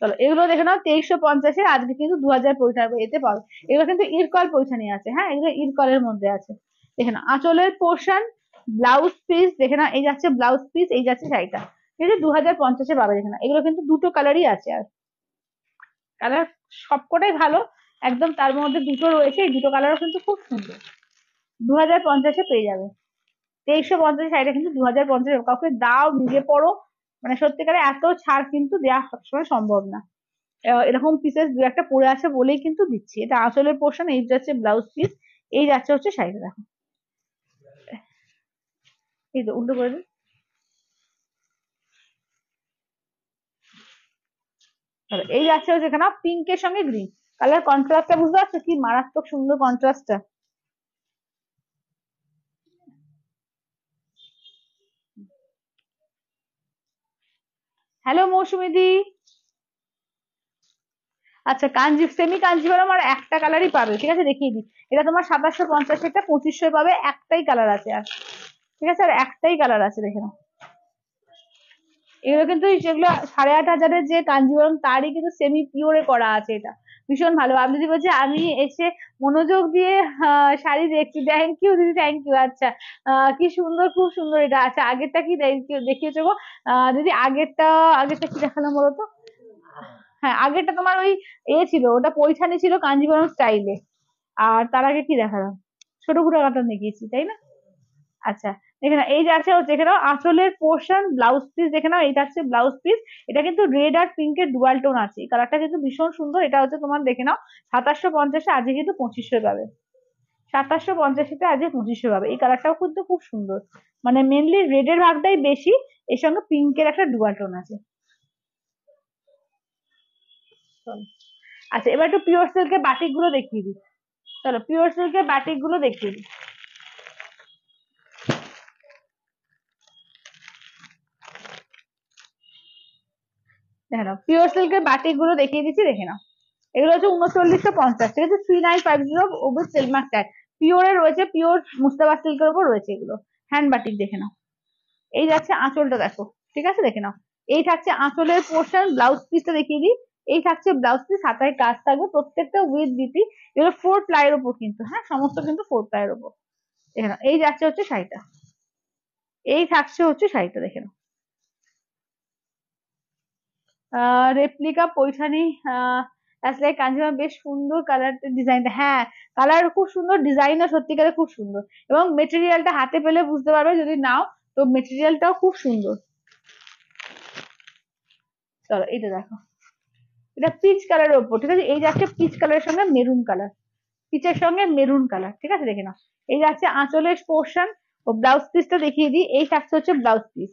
চলো এগুলো দেখে নাও 2350, আজকে কিন্তু 2000 পৈঠানি এতে পাবে। এগুলো কিন্তু ইরকল পৈঠানি আছে, হ্যাঁ এগুলো ইরকলের মধ্যে আছে। দেখে নাও আঁচলের পোর্শন, ব্লাউজ পিস দেখে নাও, এই যাচ্ছে ব্লাউজ পিস, এই যাচ্ছে শাড়িটা, ঠিক আছে 2050 পাবে। দেখে নাও এগুলো কিন্তু দুটো কালারই আছে, আর কালার সবকটাই ভালো একদম, তার মধ্যে দুটো রয়েছে, এই দুটো কালারও কিন্তু খুব সুন্দর। 2050 পেয়ে যাবে। 2350 শাড়িটা কিন্তু 2050, কাউকে দাও নিজে পড়ো, মানে সত্যিকারে এত ছাড় কিন্তু দেওয়া সবসময় সম্ভব না। এরকম পিসেস দু একটা পড়ে আছে বলেই কিন্তু দিচ্ছি। এটা আঁচলের পোর্শন, এই যাচ্ছে ব্লাউজ পিস, এই যাচ্ছে হচ্ছে শাড়িটা, দেখো এই তো উল্টো করে দিন। এই যাচ্ছে হচ্ছে এখানে পিঙ্কের সঙ্গে গ্রিন কালার কন্ট্রাস্টটা, বুঝতে পারছো কি মারাত্মক সুন্দর কন্ট্রাস্টটা। হ্যালো মৌসুমী দি। আচ্ছা সেমি কাঞ্জিভারম আর একটা কালারই পাবে, ঠিক আছে দেখিয়ে দিই। এটা তোমার 2750, এটা 2500 পাবে, একটাই কালার আছে আর, ঠিক আছে আর একটাই কালার আছে, দেখে নাও। এগুলো কিন্তু যেগুলো 8500 যে কাঞ্জিভরম তারই কিন্তু সেমি পিওরে করা আছে, এটা ভীষণ ভালো। আমি যদি বলছি আমি এসে মনোযোগ দিয়ে শাড়ি দেখছি, থ্যাংক ইউ দিদি, থ্যাংক ইউ। আচ্ছা কি সুন্দর, খুব সুন্দর এটা। আচ্ছা আগেরটা কি দেখিয়েছো গো দিদি? আগেরটা, আগেরটা কি দেখালাম বলো তো? হ্যাঁ আগেরটা তোমার ওই ছিল, ওটা পৈঠানি ছিল কাঞ্জিভরম স্টাইলে। আর তার আগে কি দেখালাম? ছোট কুটা কাতান দেখিয়েছি তাই না? আচ্ছা দেখে নাও এই যে আছে হচ্ছে, দেখে নাও আঁচলের পোর্শন, ব্লাউজ পিস দেখে নাও, এটা হচ্ছে ব্লাউজ পিস। এটা কিন্তু রেড আর পিঙ্কের ডুয়াল টোন আছে, এই কালারটা কিন্তু ভীষণ সুন্দর। এটা হচ্ছে তোমার দেখে নাও 2750, আজকে কিন্তু 2500 পাবে। 2750 আজকে 2500 পাবে, এই কালারটাও কিন্তু খুব সুন্দর। মানে মেনলি রেডের ভাগটাই বেশি, এর সঙ্গে পিঙ্কের একটা ডুয়াল টোন আছে। চলো। আচ্ছা এবার একটু পিওর সিল্কের বাটিক গুলো দেখিয়ে দিই। চলো পিওর সিল্কের বাটিক গুলো দেখিয়ে দিই। দেখে নাও পিওর সিল্কের বাটিক গুলো দেখিয়ে দিচ্ছি, দেখে নাও। এগুলো হচ্ছে 3950, ঠিক আছে 3950 with silk mark tag. Puree রয়েছে, পিওর মুস্তাবা সিল্কের উপর রয়েছে এগুলো, হ্যান্ড বাটিক দেখে নাও। এই যাচ্ছে আঁচলটা দেখো, ঠিক আছে দেখে নাও। এই থাকছে আঁচলের পোর্শন, ব্লাউজ পিসটা দেখিয়ে দিই। এই থাকছে ব্লাউজ পিস, হাতায় কাজ থাকবে প্রত্যেকটা উইথ বিপি। এগুলো 4 প্লাইয়ের উপর কিন্তু, হ্যাঁ সমস্ত কিন্তু 4 প্লাইয়ের উপর। দেখে নাও এই যাচ্ছে হচ্ছে শাড়িটা, এই থাকছে হচ্ছে শাড়িটা দেখে নাও। রেপ্লিকা পৈঠানি, আসলে কাঞ্জিভারম, বেশ সুন্দর কালার ডিজাইনটা, হ্যাঁ কালার খুব সুন্দর, ডিজাইনও সত্যিকারে খুব সুন্দর, এবং মেটেরিয়ালটা হাতে পেলে বুঝতে পারবে যদি নাও, তো মেটেরিয়ালটাও খুব সুন্দর। চলো এটা দেখো, এটা পিচ কালারের ওপর, ঠিক আছে এই যাচ্ছে পিচ কালারের সঙ্গে মেরুন কালার, পিচের সঙ্গে মেরুন কালার, ঠিক আছে দেখে নাও। এই যাচ্ছে আঁচলের পোর্শন ও ব্লাউজ পিসটা দেখিয়ে দিই, এই থাকছে হচ্ছে ব্লাউজ পিস।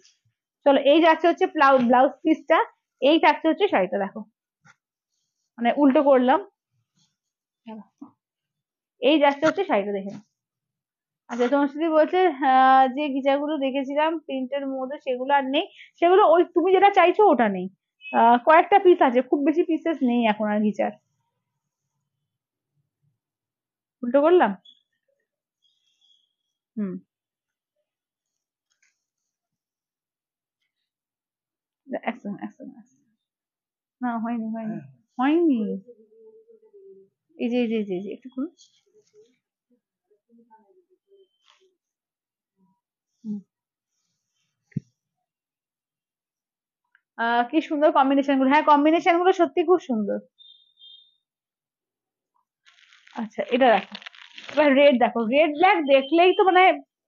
চলো এই যাচ্ছে হচ্ছে ব্লাউজ পিসটা, এই থাকছে হচ্ছে শাড়িটা দেখো, মানে উল্টো করলাম। এই যাচ্ছে হচ্ছে শাড়িটা দেখে নাও। আচ্ছা তোমার সাথে বলছে যে গিজাগুলো দেখেছিলাম প্রিন্টের মধ্যে সেগুলো আর নেই, সেগুলো ওই তুমি যেটা চাইছো ওটা নেই। কয়েকটা পিস আছে, খুব বেশি পিসেস নেই এখন আর গিজার। উল্টো করলাম। হুম। একদম একদম। না হয়নি হয়নি হয়নি। এই যে একটু করুন। হুম। কি সুন্দর কম্বিনেশন গুলো, হ্যাঁ কম্বিনেশন গুলো সত্যি খুব সুন্দর। আচ্ছা এটা দেখো, এবার রেড দেখো, রেড ব্ল্যাক দেখলেই তো মানে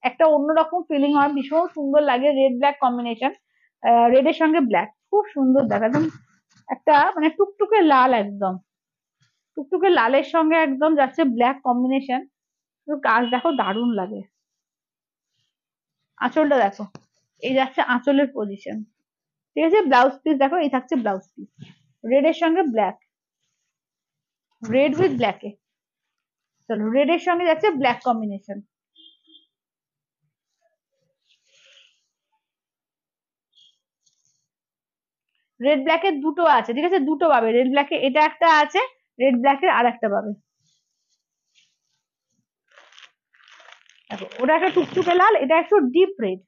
একটা অন্যরকম ফিলিং হয়, ভীষণ সুন্দর লাগে রেড ব্ল্যাক কম্বিনেশন। রেড এর সঙ্গে ব্ল্যাক খুব সুন্দর দেখা, একদম একটা মানে টুকটুকে লাল, একদম টুকটুকে লালের সঙ্গে একদম যাচ্ছে ব্ল্যাক কম্বিনেশন। কাজ দেখো দারুণ লাগে। আঁচলটা দেখো, এই যাচ্ছে আঁচলের পজিশন। ঠিক আছে, ব্লাউজ পিস দেখো, এই থাকছে ব্লাউজ পিস, রেড এর সঙ্গে ব্ল্যাক, রেড উইথ ব্ল্যাকে। চলো, রেড এর সঙ্গে যাচ্ছে ব্ল্যাক কম্বিনেশন। রেড ব্ল্যাকের দুটো আছে, ঠিক আছে, দুটো পাবে। রেড ব্ল্যাকে এটা একটা আছে, রেড ব্ল্যাকের আর একটা পাবে। দেখো, ওটা একটা টুকটুকে লাল, এটা একটু ডিপ রেড।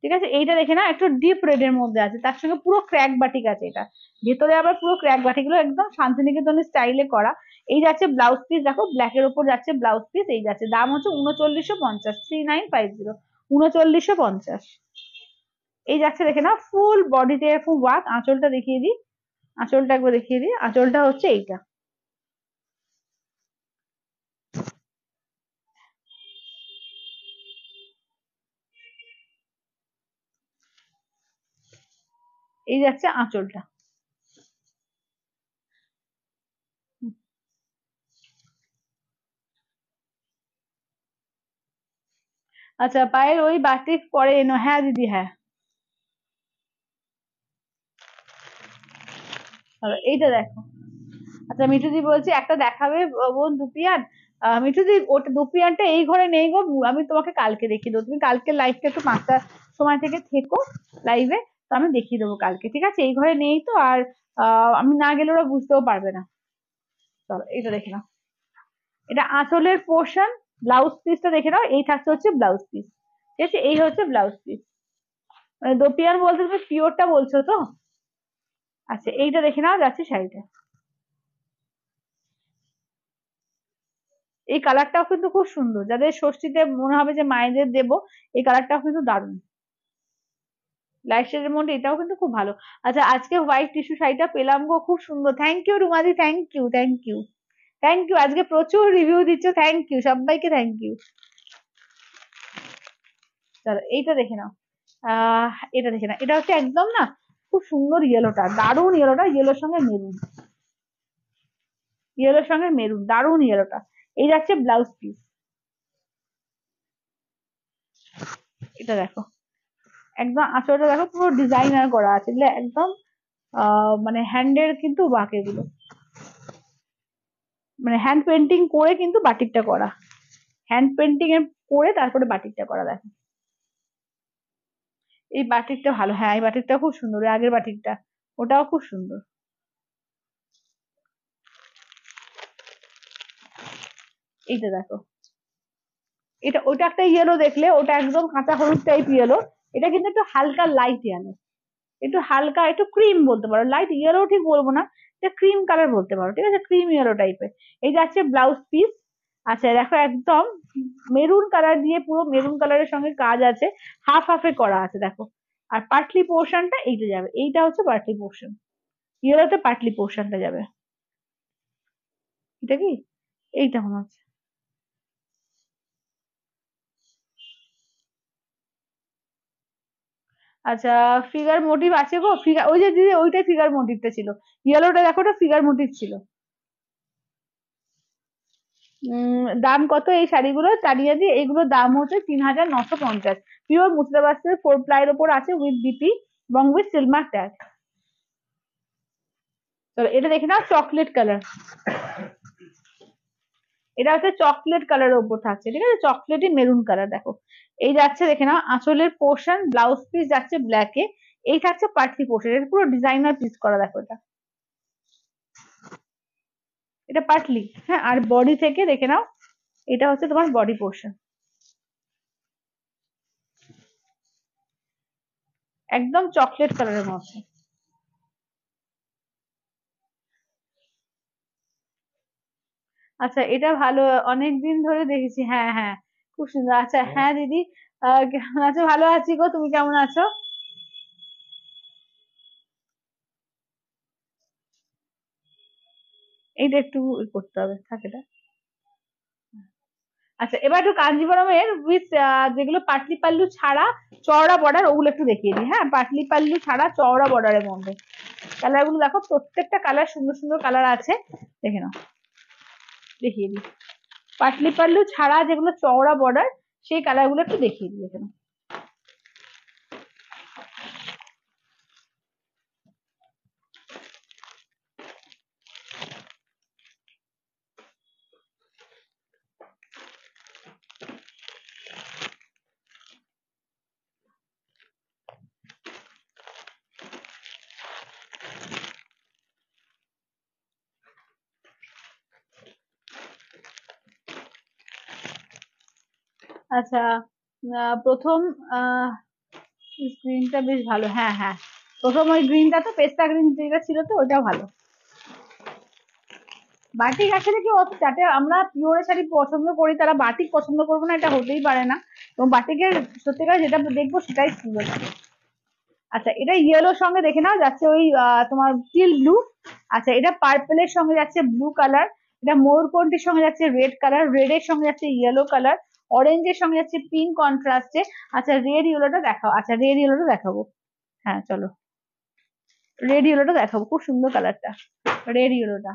ঠিক আছে, এইটা দেখে না, একটু ডিপ রেড এর মধ্যে আছে, তার সঙ্গে পুরো ক্র্যাক বাটিক আছে। এটা ভেতরে আবার পুরো ক্র্যাক বাটিক গুলো একদম শান্তিনিকেতনের স্টাইলে করা। এই যাচ্ছে ব্লাউজ পিস দেখো, ব্ল্যাক এর উপর যাচ্ছে ব্লাউজ পিস। এই যাচ্ছে দাম হচ্ছে 3950, 3950, 3950। এই যাচ্ছে দেখে না, ফুল বডিতে এরকম ওয়ার্ক। আঁচলটা দেখিয়ে দিই, আঁচলটা একবার দেখিয়ে দিই। আঁচলটা হচ্ছে এইটা। এই যাচ্ছে আঁচলটা। আচ্ছা, পায়ের ওই বাটিক পরে এনো, হ্যাঁ দিদি, হ্যাঁ। এইটা দেখো। আচ্ছা, মিঠুদি বলছি একটা দেখাবে বোন দুপিয়ান। মিঠুদি, ওটা দুপিয়ানটা এই ঘরে নেই গো, আমি তোমাকে কালকে দেখিয়ে দেবো। তুমি কালকে লাইভটা একটু 5টার সময় থেকে থেকো লাইভে, তো আমি দেখিয়ে দেবো কালকে, ঠিক আছে? এই ঘরে নেই তো, আর আমি না গেলে ওরা বুঝতেও পারবে না। চলো, এটা দেখে নাও, এটা আঁচলের পোর্শন। ব্লাউজ পিসটা দেখে নাও, এই থাকছে হচ্ছে ব্লাউজ পিস। ঠিক আছে, এই হচ্ছে ব্লাউজ পিস। মানে দোপিয়ান বলতে তুমি পিওরটা বলছো তো? আচ্ছা, এইটা দেখে নাও, যাচ্ছে শাড়িটা। এই কালারটাও কিন্তু খুব সুন্দর, যাদের ষষ্ঠীতে মনে হবে যে মায়েদের দেবো, এই কালারটাও কিন্তু দারুণ। লাইট শেডের মধ্যে এটাও কিন্তু খুব ভালো। আচ্ছা, আজকে হোয়াইট টিস্যু শাড়িটা পেলাম গো, খুব সুন্দর। থ্যাংক ইউ রুমাদি, thank you, thank you, thank you. আজকে প্রচুর রিভিউ দিচ্ছ, থ্যাংক ইউ সবাইকে, থ্যাংক ইউ। চলো, এইটা দেখে নাও। এটা দেখে নাও, এটা হচ্ছে একদম না, খুব সুন্দর ইয়েলোটা, দারুণ ইয়েলোটা, ইয়েলোর সঙ্গে মেরুন, ইয়েলোর সঙ্গে মেরুন, দারুণ ইয়েলোটা। এই যাচ্ছে ব্লাউজ পিস। এটা দেখো, একদম আঁচলটা দেখো, পুরো ডিজাইনার করা আছে, এগুলো একদম মানে হ্যান্ডের কিন্তু ওয়ার্ক এগুলো, মানে হ্যান্ড পেন্টিং করে কিন্তু বাটিকটা করা, হ্যান্ড পেন্টিং এর করে তারপরে বাটিকটা করা। দেখো, এই বাটিকটা ভালো, হ্যাঁ এই বাটিকটা খুব সুন্দর, ওই আগের বাটিকটা, ওটাও খুব সুন্দর। এইটা দেখো, এটা ওটা একটা ইয়েলো দেখলে, ওটা একদম কাঁচা হলুদ টাইপ ইয়েলো, এটা কিন্তু একটু হালকা লাইট ইয়েলো, একটু হালকা, একটু ক্রিম বলতে পারো, লাইট ইয়েলো ঠিক বলবো না, এটা ক্রিম কালার বলতে পারো, ঠিক আছে, ক্রিম ইয়েলো টাইপের। এই যাচ্ছে ব্লাউজ পিস। আচ্ছা দেখো, একদম মেরুন কালার দিয়ে, পুরো মেরুন কালারের সঙ্গে কাজ আছে, হাফ হাফে করা আছে দেখো। আর পাটলি পোর্শনটা এইটা যাবে, এইটা হচ্ছে পাটলি পোর্শন, ইয়েলোতে পাটলি পোর্শনটা যাবে। এটা কি, এইটা মনে হচ্ছে। আচ্ছা, ফিগার মোটিভ আছে গো, ফিগার ওই যে দিদি, ওইটাই ফিগার মোটিভটা ছিল, ইয়েলোটা দেখো, ওটা ফিগার মোটিভ ছিল। দাম কত এই শাড়িগুলো চালিয়ে দিয়ে? এগুলোর দাম হচ্ছে 3950, পিওর মুর্শিদাবাদের 4 প্লাইয়ের ওপর আছে, উইথ ডিপি এবং উইথ সিলমার ট্যাগ। তো এটা দেখে নাও, চকলেট কালার, এটা হচ্ছে চকলেট কালারের উপর থাকছে, ঠিক আছে, চকলেটই মেরুন কালার দেখো। এই যাচ্ছে দেখে নাও আঁচলের পোর্শন, ব্লাউজ পিস যাচ্ছে ব্ল্যাকে, এই থাকছে পার্টি পোর্শন, এটা পুরো ডিজাইনার পিস করা দেখো। এটা এটা পাটলি, হ্যাঁ। আর বডি থেকে দেখে নাও, এটা হচ্ছে তোমার বডি পোর্শন, একদম চকলেট কালারের মধ্যে। আচ্ছা, এটা ভালো, অনেকদিন ধরে দেখেছি, হ্যাঁ হ্যাঁ, খুব সুন্দর। আচ্ছা হ্যাঁ দিদি, কেমন আছো? ভালো আছি গো, তুমি কেমন আছো? এইটা একটু করতে হবে, থাকে এটা। আচ্ছা, এবার একটু কাঞ্জিভরমের উইথ যেগুলো পাটলি পাল্লু ছাড়া চওড়া বর্ডার, ওগুলো একটু দেখিয়ে দিই, হ্যাঁ, পাটলি পাল্লু ছাড়া চওড়া বর্ডারের মধ্যে। কালার গুলো দেখো, প্রত্যেকটা কালার সুন্দর সুন্দর কালার আছে, দেখে নাও, দেখিয়ে দিই। পাটলি পাল্লু ছাড়া যেগুলো চওড়া বর্ডার, সেই কালার গুলো একটু দেখিয়ে দিই, দেখে নাও। আচ্ছা, প্রথম গ্রিনটা বেশ ভালো, হ্যাঁ হ্যাঁ, প্রথম ওই গ্রিনটা তো পেস্তা গ্রিন যেটা ছিল, তো ওইটা ভালো। বাটিক আসলে কি, যাতে আমরা পিওরের শাড়ি পছন্দ করি তারা বাটিক পছন্দ করবো না, এটা হতেই পারে না। তো বাটিকের সত্যিকার যেটা দেখবো সেটাই সুন্দর লাগে। আচ্ছা, এটা ইয়েলোর সঙ্গে দেখে নাও যাচ্ছে ওই তোমার টিল ব্লু। আচ্ছা, এটা পার্পেলের সঙ্গে যাচ্ছে ব্লু কালার, এটা ময়ূরকণ্ঠের সঙ্গে যাচ্ছে রেড কালার, রেড এর সঙ্গে যাচ্ছে ইয়েলো কালার, অরেঞ্জের সঙ্গে যাচ্ছে পিঙ্ক কন্ট্রাস্টে। আচ্ছা, রেড ইয়েলোটা দেখাও। আচ্ছা, রেড ইয়েলোটা দেখাবো, হ্যাঁ চলো, রেড ইয়েলোটা দেখাবো, খুব সুন্দর কালারটা, রেড ইয়েলোটা।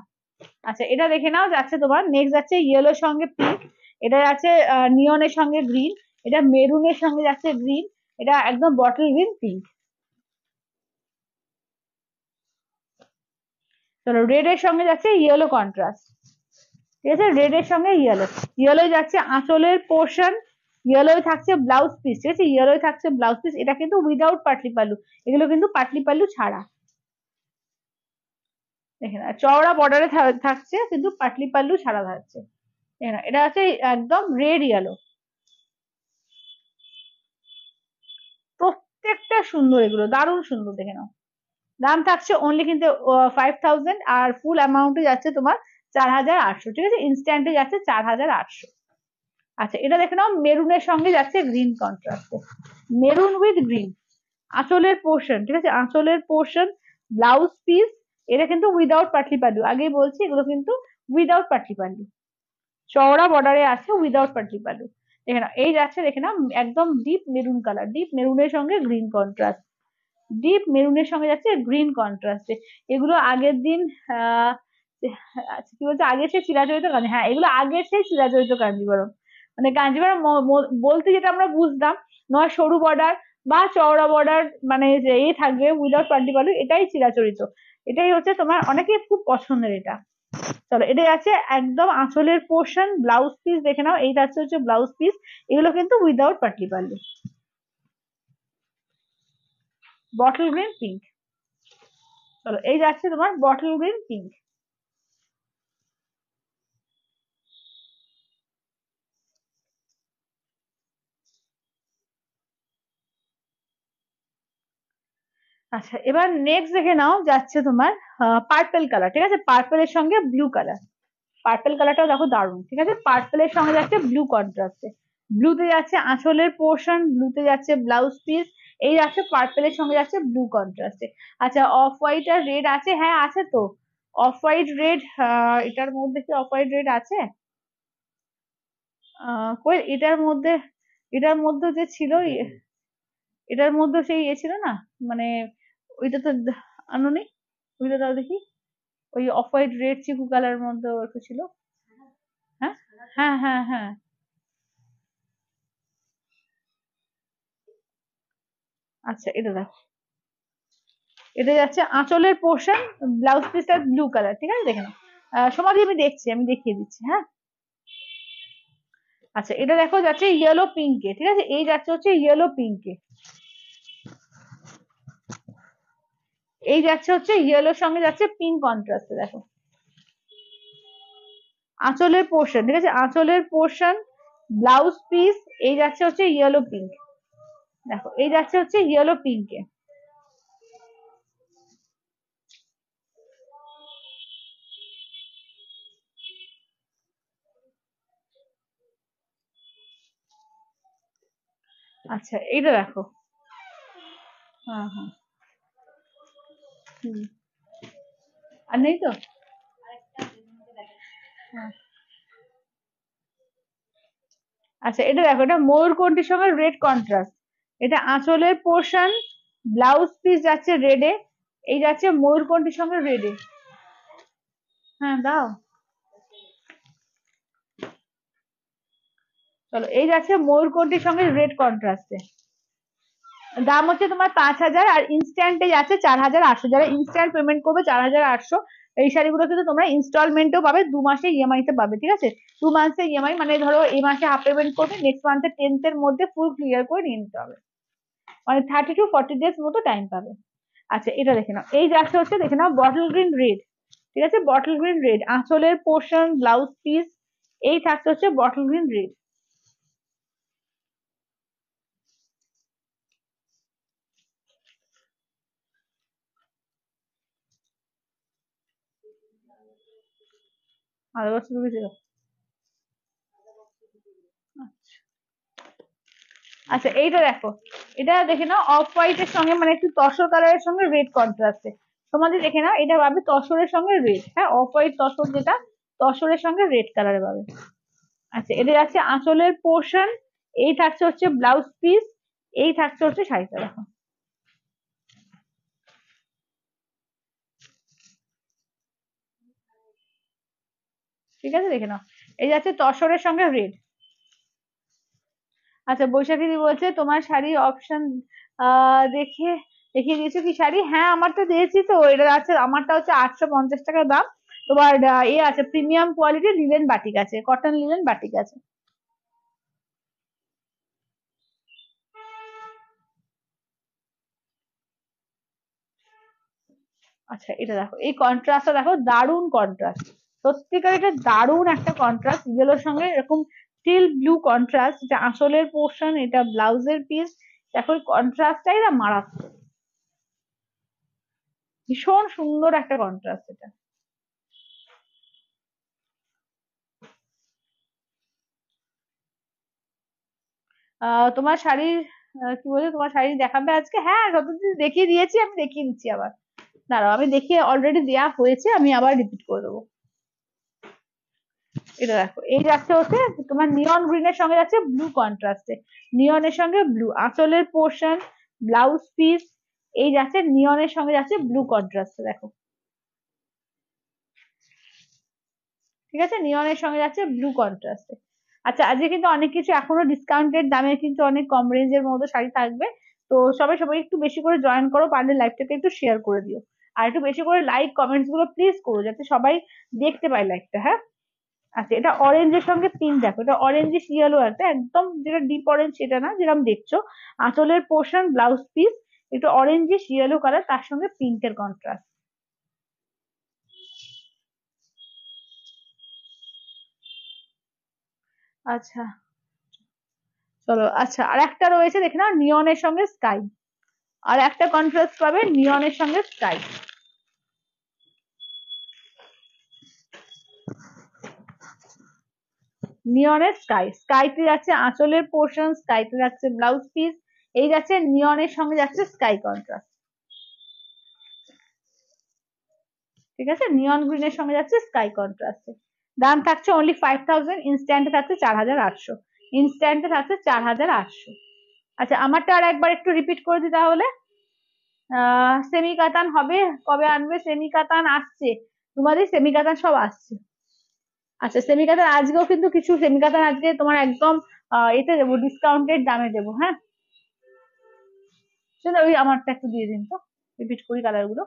আচ্ছা, এটা দেখে নাও যাচ্ছে তোমার, নেক্সট যাচ্ছে ইয়েলোর সঙ্গে পিঙ্ক, এটা যাচ্ছে নিয়নের সঙ্গে গ্রিন, এটা মেরুনের সঙ্গে যাচ্ছে গ্রিন, এটা একদম বটল গ্রিন পিঙ্ক। চলো, রেড এর সঙ্গে যাচ্ছে ইয়েলো কন্ট্রাস্ট, ঠিক আছে, রেড এর সঙ্গে ইয়েলো, ইয়েলোই যাচ্ছে আঁচলের পোর্শন, ইয়েলোই থাকছে ব্লাউজ পিস, ঠিক আছে, ইয়েলোই থাকছে ব্লাউজ পিস। এটা কিন্তু উইদাউট পাটলি পাল্লু, এগুলো কিন্তু পাটলি পাল্লু ছাড়া, দেখে না, চওড়া বর্ডারে থাকছে কিন্তু পাটলি পাল্লু ছাড়া থাকছে, দেখে না, এটা হচ্ছে একদম রেড ইয়েলো, প্রত্যেকটা সুন্দর, এগুলো দারুণ সুন্দর, দেখে নাও। দাম থাকছে অনলি কিন্তু 5000, আর ফুল অ্যামাউন্টে যাচ্ছে তোমার 4800, ঠিক আছে, ইনস্ট্যান্টে যাচ্ছে 4800। আচ্ছা, এটা দেখে নাও, মেরুনের সঙ্গে যাচ্ছে গ্রিন কন্ট্রাস্টে, মেরুন উইথ গ্রিন, আঁচলের পোর্শন, ঠিক আছে, আঁচলের পোর্শন, ব্লাউজ পিস, এটা কিন্তু উইদাউট পাটলি পাল্লু, আগেই বলছি এগুলো কিন্তু উইদাউট পাটলি পাল্লু, চওড়া বর্ডারে আছে উইদাউট পাটলি পাল্লু। দেখে নাও, এই যাচ্ছে দেখে নাও একদম ডিপ মেরুন কালার, ডিপ মেরুনের সঙ্গে গ্রিন কন্ট্রাস্ট, ডিপ মেরুনের সঙ্গে যাচ্ছে গ্রিন কন্ট্রাস্টে। এগুলো আগের দিন আহ আচ্ছা, কি বলছে, আগের সেই চিরাচরিত কাঞ্জি, হ্যাঁ এগুলো আগের সেই চিরাচরিত কাঞ্জিবরম, মানে কাঞ্জিবরম বলতে যেটা আমরা বুঝতাম, নয় সরু বর্ডার বা চওড়া বর্ডার, মানে যে এই থাকবে উইদাউট পাল্টি পাল্লু, এটাই চিরাচরিত, এটাই হচ্ছে তোমার অনেকের খুব পছন্দের এটা। চলো, এটা আছে একদম আঁচলের পোর্শন, ব্লাউজ পিস দেখে নাও, এইটা হচ্ছে ব্লাউজ পিস, এগুলো কিন্তু without Patli pallu, bottle green pink. চলো, এই যাচ্ছে তোমার বটল গ্রিন পিঙ্ক। আচ্ছা, এবার নেক্সট দেখে নাও যাচ্ছে তোমার পার্পেল কালার, ঠিক আছে, পার্পেলের সঙ্গে ব্লু কালার, পার্পেল কালারটাও দেখো দারুণ, ঠিক আছে, পার্পেলের সঙ্গে যাচ্ছে ব্লু কন্ট্রাস্টে, ব্লুতে যাচ্ছে আঁচলের পোর্শন, ব্লুতে যাচ্ছে ব্লাউজ পিস, এই যাচ্ছে পার্পেলের সঙ্গে যাচ্ছে ব্লু কন্ট্রাস্টে। আচ্ছা, অফ হোয়াইট আর রেড আছে, হ্যাঁ আছে তো, অফ হোয়াইট রেড, এটার মধ্যে কি অফ হোয়াইট রেড আছে? কই এটার মধ্যে যে ছিল, এটার মধ্যে সেই ছিল না, মানে ওইটা তো আনুনি, ওইটা দাও দেখি, ওই অফ হোয়াইট রেড চিকু কালার মধ্যে একটু ছিল, হ্যাঁ হ্যাঁ হ্যাঁ হ্যাঁ, আচ্ছা এটা দেখো, এটা যাচ্ছে আঁচলের পোর্শন, ব্লাউজ পিসটা ব্লু কালার, ঠিক আছে, দেখে নাও। সমাধি আমি দেখছি, আমি দেখিয়ে দিচ্ছি, হ্যাঁ। আচ্ছা, এটা দেখো যাচ্ছে ইয়েলো পিঙ্কে, ঠিক আছে, এই যাচ্ছে হচ্ছে ইয়েলো পিঙ্কে, এই যাচ্ছে হচ্ছে ইয়েলোর সঙ্গে যাচ্ছে পিঙ্ক কন্ট্রাস্টে, দেখো আঁচলের পোর্শন, ঠিক আছে, আঁচলের পোর্শন, ব্লাউজ পিস, এই যাচ্ছে হচ্ছে ইয়েলো পিঙ্ক, দেখো এই যাচ্ছে হচ্ছে ইয়েলো পিঙ্কে। আচ্ছা, এইটা দেখো, হ্যাঁ হ্যাঁ, হুম, আর নেই তো, হ্যাঁ। আচ্ছা, এটা দেখো, এটা ময়ূরকণ্ঠীর সঙ্গে রেড কন্ট্রাস্ট, এটা আঁচলের পোর্শন, ব্লাউজ পিস যাচ্ছে রেডে, এই যাচ্ছে ময়ূরকণ্ঠীর সঙ্গে রেডে। হ্যাঁ দাও, চলো এই যাচ্ছে ময়ূরকণ্ঠীর সঙ্গে রেড কন্ট্রাস্টে। দাম হচ্ছে তোমার 5,000 আর ইনস্ট্যান্টে যাচ্ছে 4,800। যারা ইনস্ট্যান্ট পেমেন্ট করবে 4,800। এই শাড়িগুলো কিন্তু তোমরা ইনস্টলমেন্টেও পাবে, 2 মাসে ইএমআই তে পাবে, ঠিক আছে? 2 মান্থে ইএমআই, মানে ধরো এই মাসে হাফ পেমেন্ট করবে, নেক্সট মান্থের 10th এর মধ্যে ফুল ক্লিয়ার করে নিয়ে নিতে হবে, মানে 30 to 40 days মতো টাইম পাবে। আচ্ছা এটা দেখে নাও, এই যাচ্ছে হচ্ছে দেখে নাও বটল গ্রিন রেড, ঠিক আছে? বটল গ্রিন রেড আঁচলের পোর্শন, ব্লাউজ পিস, এই থাকছে হচ্ছে বটল গ্রিন রেড। আরো বছর বুঝে। আচ্ছা এইটা দেখো, এটা দেখে নাও অফ হোয়াইট এর সঙ্গে, মানে একটু তসর কালারের সঙ্গে রেড কন্ট্রাস্টে। তোমাদের দেখে নাও, এটা পাবে তসরের সঙ্গে রেড, হ্যাঁ অফ হোয়াইট তসর, যেটা তসরের সঙ্গে রেড কালারে পাবে। আচ্ছা এটা যাচ্ছে আঁচলের পোর্শন, এই থাকছে হচ্ছে ব্লাউজ পিস, এই থাকছে হচ্ছে শাড়িটা দেখো, ঠিক আছে? দেখে নাও, এই যাচ্ছে তসরের সঙ্গে রেড। আচ্ছা বৈশাখী দি বলছে তোমার শাড়ি অপশন দেখে দেখিয়ে দিয়েছো কি শাড়ি? হ্যাঁ আমারটা দিয়েছি তো, এটা আছে, আমারটা হচ্ছে 850 টাকা দাম। তোমার এ আছে প্রিমিয়াম কোয়ালিটি লিলেন বাটিক আছে, কটন লিলেন বাটিক আছে। আচ্ছা এটা দেখো, এই কন্ট্রাস্টটা দেখো, দারুণ কন্ট্রাস্ট, সত্যিকার এটা দারুণ একটা কন্ট্রাস্ট, ইয়েলোর সঙ্গে এরকম টিল ব্লু কন্ট্রাস্ট, এটা আঁচলের পোর্শন, এটা ব্লাউজের পিস, দেখো কন্ট্রাস্টটাই না মারাত্মক, ভীষণ সুন্দর একটা কন্ট্রাস্ট এটা। তোমার শাড়ির কি বলছো, তোমার শাড়ি দেখাবে আজকে? হ্যাঁ যতদিন দেখিয়ে দিয়েছি, আমি দেখিয়ে দিচ্ছি আবার, দাঁড়াও আমি দেখিয়ে, অলরেডি দেওয়া হয়েছে, আমি আবার রিপিট করে দেবো। এটা দেখো, এই যাচ্ছে হচ্ছে তোমার নিয়ন গ্রিনের সঙ্গে যাচ্ছে ব্লু কন্ট্রাস্টে, নিয়নের সঙ্গে ব্লু আঁচলের পোর্শন, ব্লাউজ পিস, এই যাচ্ছে নিয়নের সঙ্গে যাচ্ছে ব্লু কন্ট্রাস্টে দেখো, ঠিক আছে? নিয়নের সঙ্গে যাচ্ছে ব্লু কন্ট্রাস্টে। আচ্ছা আজকে কিন্তু অনেক কিছু এখনো ডিসকাউন্টেড দামে, কিন্তু অনেক কম রেঞ্জের মধ্যে শাড়ি থাকবে। তো সবাই সবাই একটু বেশি করে জয়েন করো, পারলে লাইভটাকে একটু শেয়ার করে দিও, আর একটু বেশি করে লাইক কমেন্টস গুলো প্লিজ করো, যাতে সবাই দেখতে পায় লাইভটা, হ্যাঁ? আচ্ছা এটা অরেঞ্জের সঙ্গে পিঙ্ক দেখো, এটা অরেঞ্জিশ ইয়েলো একটা, একদম যেটা ডিপ অরেঞ্জ সেটা না, যেরকম দেখছো আঁচলের পোর্শন, ব্লাউজ পিস, একটু অরেঞ্জিশ ইয়েলো কালার, তার সঙ্গে পিঙ্কের কন্ট্রাস্ট। আচ্ছা চলো, আচ্ছা আর একটা রয়েছে দেখে নাও, নিয়নের সঙ্গে স্কাই, আর একটা কন্ট্রাস্ট পাবে নিয়নের সঙ্গে স্কাই। নিয়নের স্কাই, স্কাইতে যাচ্ছে আঁচলের পোর্শন, স্কাইতে যাচ্ছে ব্লাউজ পিস, এই যাচ্ছে নিয়নের সঙ্গে যাচ্ছে স্কাই কন্ট্রাস্ট, ঠিক আছে? নিয়ন গ্রিনের সঙ্গে যাচ্ছে স্কাই কন্ট্রাস্টে। দাম থাকছে অনলি 5,000, ইনস্ট্যান্টে থাকছে 4,800, ইনস্ট্যান্টে থাকছে 4,800। আচ্ছা আমারটা আর একবার একটু রিপিট করে দিই তাহলে। সেমি কাতান হবে, কবে আনবে? সেমি কাতান আসছে, তোমাদের সেমি কাতান সব আসছে। আচ্ছা সেমি কাতান আজকেও কিন্তু কিছু সেমি কাতান আজকে তোমার একদম এতে দেবো, ডিসকাউন্টেড দামে দেবো, হ্যাঁ? চলো ওই আমারটা একটু দিয়ে দিন তো, রিপিট করি কালার গুলো।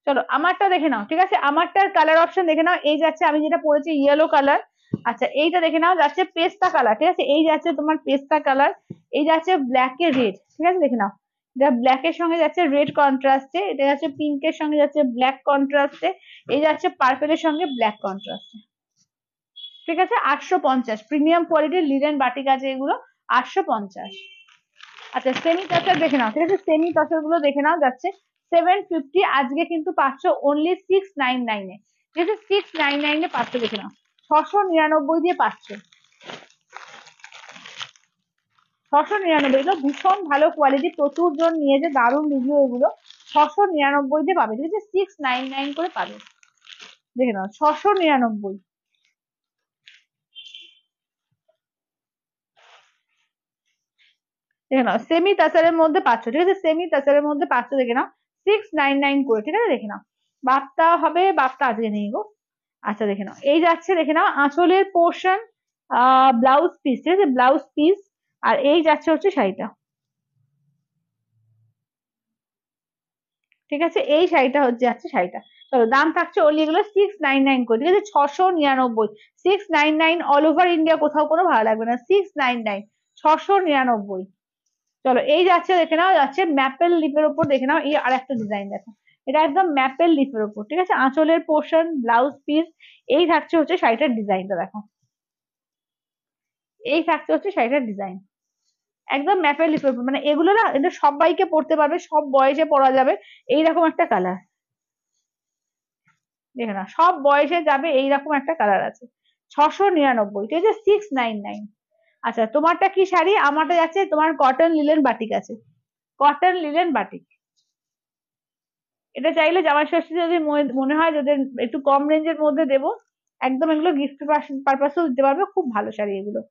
চলো আমারটা দেখে নাও, ঠিক আছে? আমারটার কালার অপশন দেখে নাও, এই যাচ্ছে আমি যেটা পরেছি ইয়েলো কালার। আচ্ছা এইটা দেখে নাও, যাচ্ছে পেস্তা কালার, ঠিক আছে? এই যাচ্ছে তোমার পেস্তা কালার, এই যাচ্ছে ব্ল্যাক এর রেড, ঠিক আছে? দেখে নাও, এটা ব্ল্যাক এর সঙ্গে যাচ্ছে রেড কন্ট্রাস্টে, এটা যাচ্ছে পিঙ্কের সঙ্গে যাচ্ছে ব্ল্যাক কন্ট্রাস্টে, এই যাচ্ছে পার্পেলের সঙ্গে ব্ল্যাক কন্ট্রাস্টে, ঠিক আছে? 850, প্রিমিয়াম কোয়ালিটির লিনেন বাটিক আছে এগুলো, 850। আচ্ছা সেমি টাচার দেখে নাও, ঠিক আছে? সেমি টাচার গুলো দেখে নাও, যাচ্ছে 750, আজকে কিন্তু পাচ্ছ অনলি 699-এ, ঠিক আছে? 699-এ পাচ্ছ, দেখে নাও 699 দিয়ে পাচ্ছ, 699, এগুলো ভীষণ ভালো কোয়ালিটি, প্রচুর জন নিয়েছে, দারুণ রিভিউ এগুলো, 699 দিয়ে পাবে, ঠিক আছে? 699 করে পাবে, দেখে নাও 699। দেখে নাও সেমি তাসারের মধ্যে পাচ্ছ, ঠিক আছে, সেমি তাসারের মধ্যে পাচ্ছ, দেখে নাও 699 করে, ঠিক আছে। দেখে নাও বাপ্তা হবে, বাপ্তা আজকে নেই গো। আচ্ছা দেখে নাও এই যাচ্ছে, দেখে নাও আঁচলের পোর্শন, ব্লাউজ পিস, ঠিক আছে, ব্লাউজ পিস, আর এই যাচ্ছে হচ্ছে শাড়িটা, ঠিক আছে, এই শাড়িটা হচ্ছে যাচ্ছে শাড়িটা। চলো দাম থাকছে ওনলি এগুলো 699 করে, ঠিক আছে, 699, 699 অল ওভার ইন্ডিয়া, কোথাও কোনো ভালো লাগবে না, 699, 699। চলো এই যাচ্ছে, দেখে নাও যাচ্ছে ম্যাপেল লিপের উপর, দেখে নাও এই আর একটা ডিজাইন দেখো, এটা একদম ম্যাপেল লিপের উপর, ঠিক আছে, আঁচলের পোর্শন, ব্লাউজ পিস, এই থাকছে হচ্ছে শাড়িটার ডিজাইনটা দেখো, এই থাকছে হচ্ছে শাড়িটার ডিজাইন, একদম ম্যাপেল লিপের উপর, মানে এগুলো না এটা সবাইকে পরতে পারবে, সব বয়সে পরা যাবে, এইরকম একটা কালার, দেখে না সব বয়সে যাবে, এইরকম একটা কালার আছে, 699, ঠিক আছে, 699। আচ্ছা তোমারটা কি শাড়ি? আমারটা যাচ্ছে তোমার কটন লিলেন বাটিক আছে, কটন লিলেন বাটিক। এটা চাইলে জামাই ষষ্ঠী যদি মনে হয় যদি একটু কম রেঞ্জের মধ্যে দেবো, একদম এগুলো গিফট পারপাসেও দিতে পারবে, খুব ভালো শাড়ি এগুলো।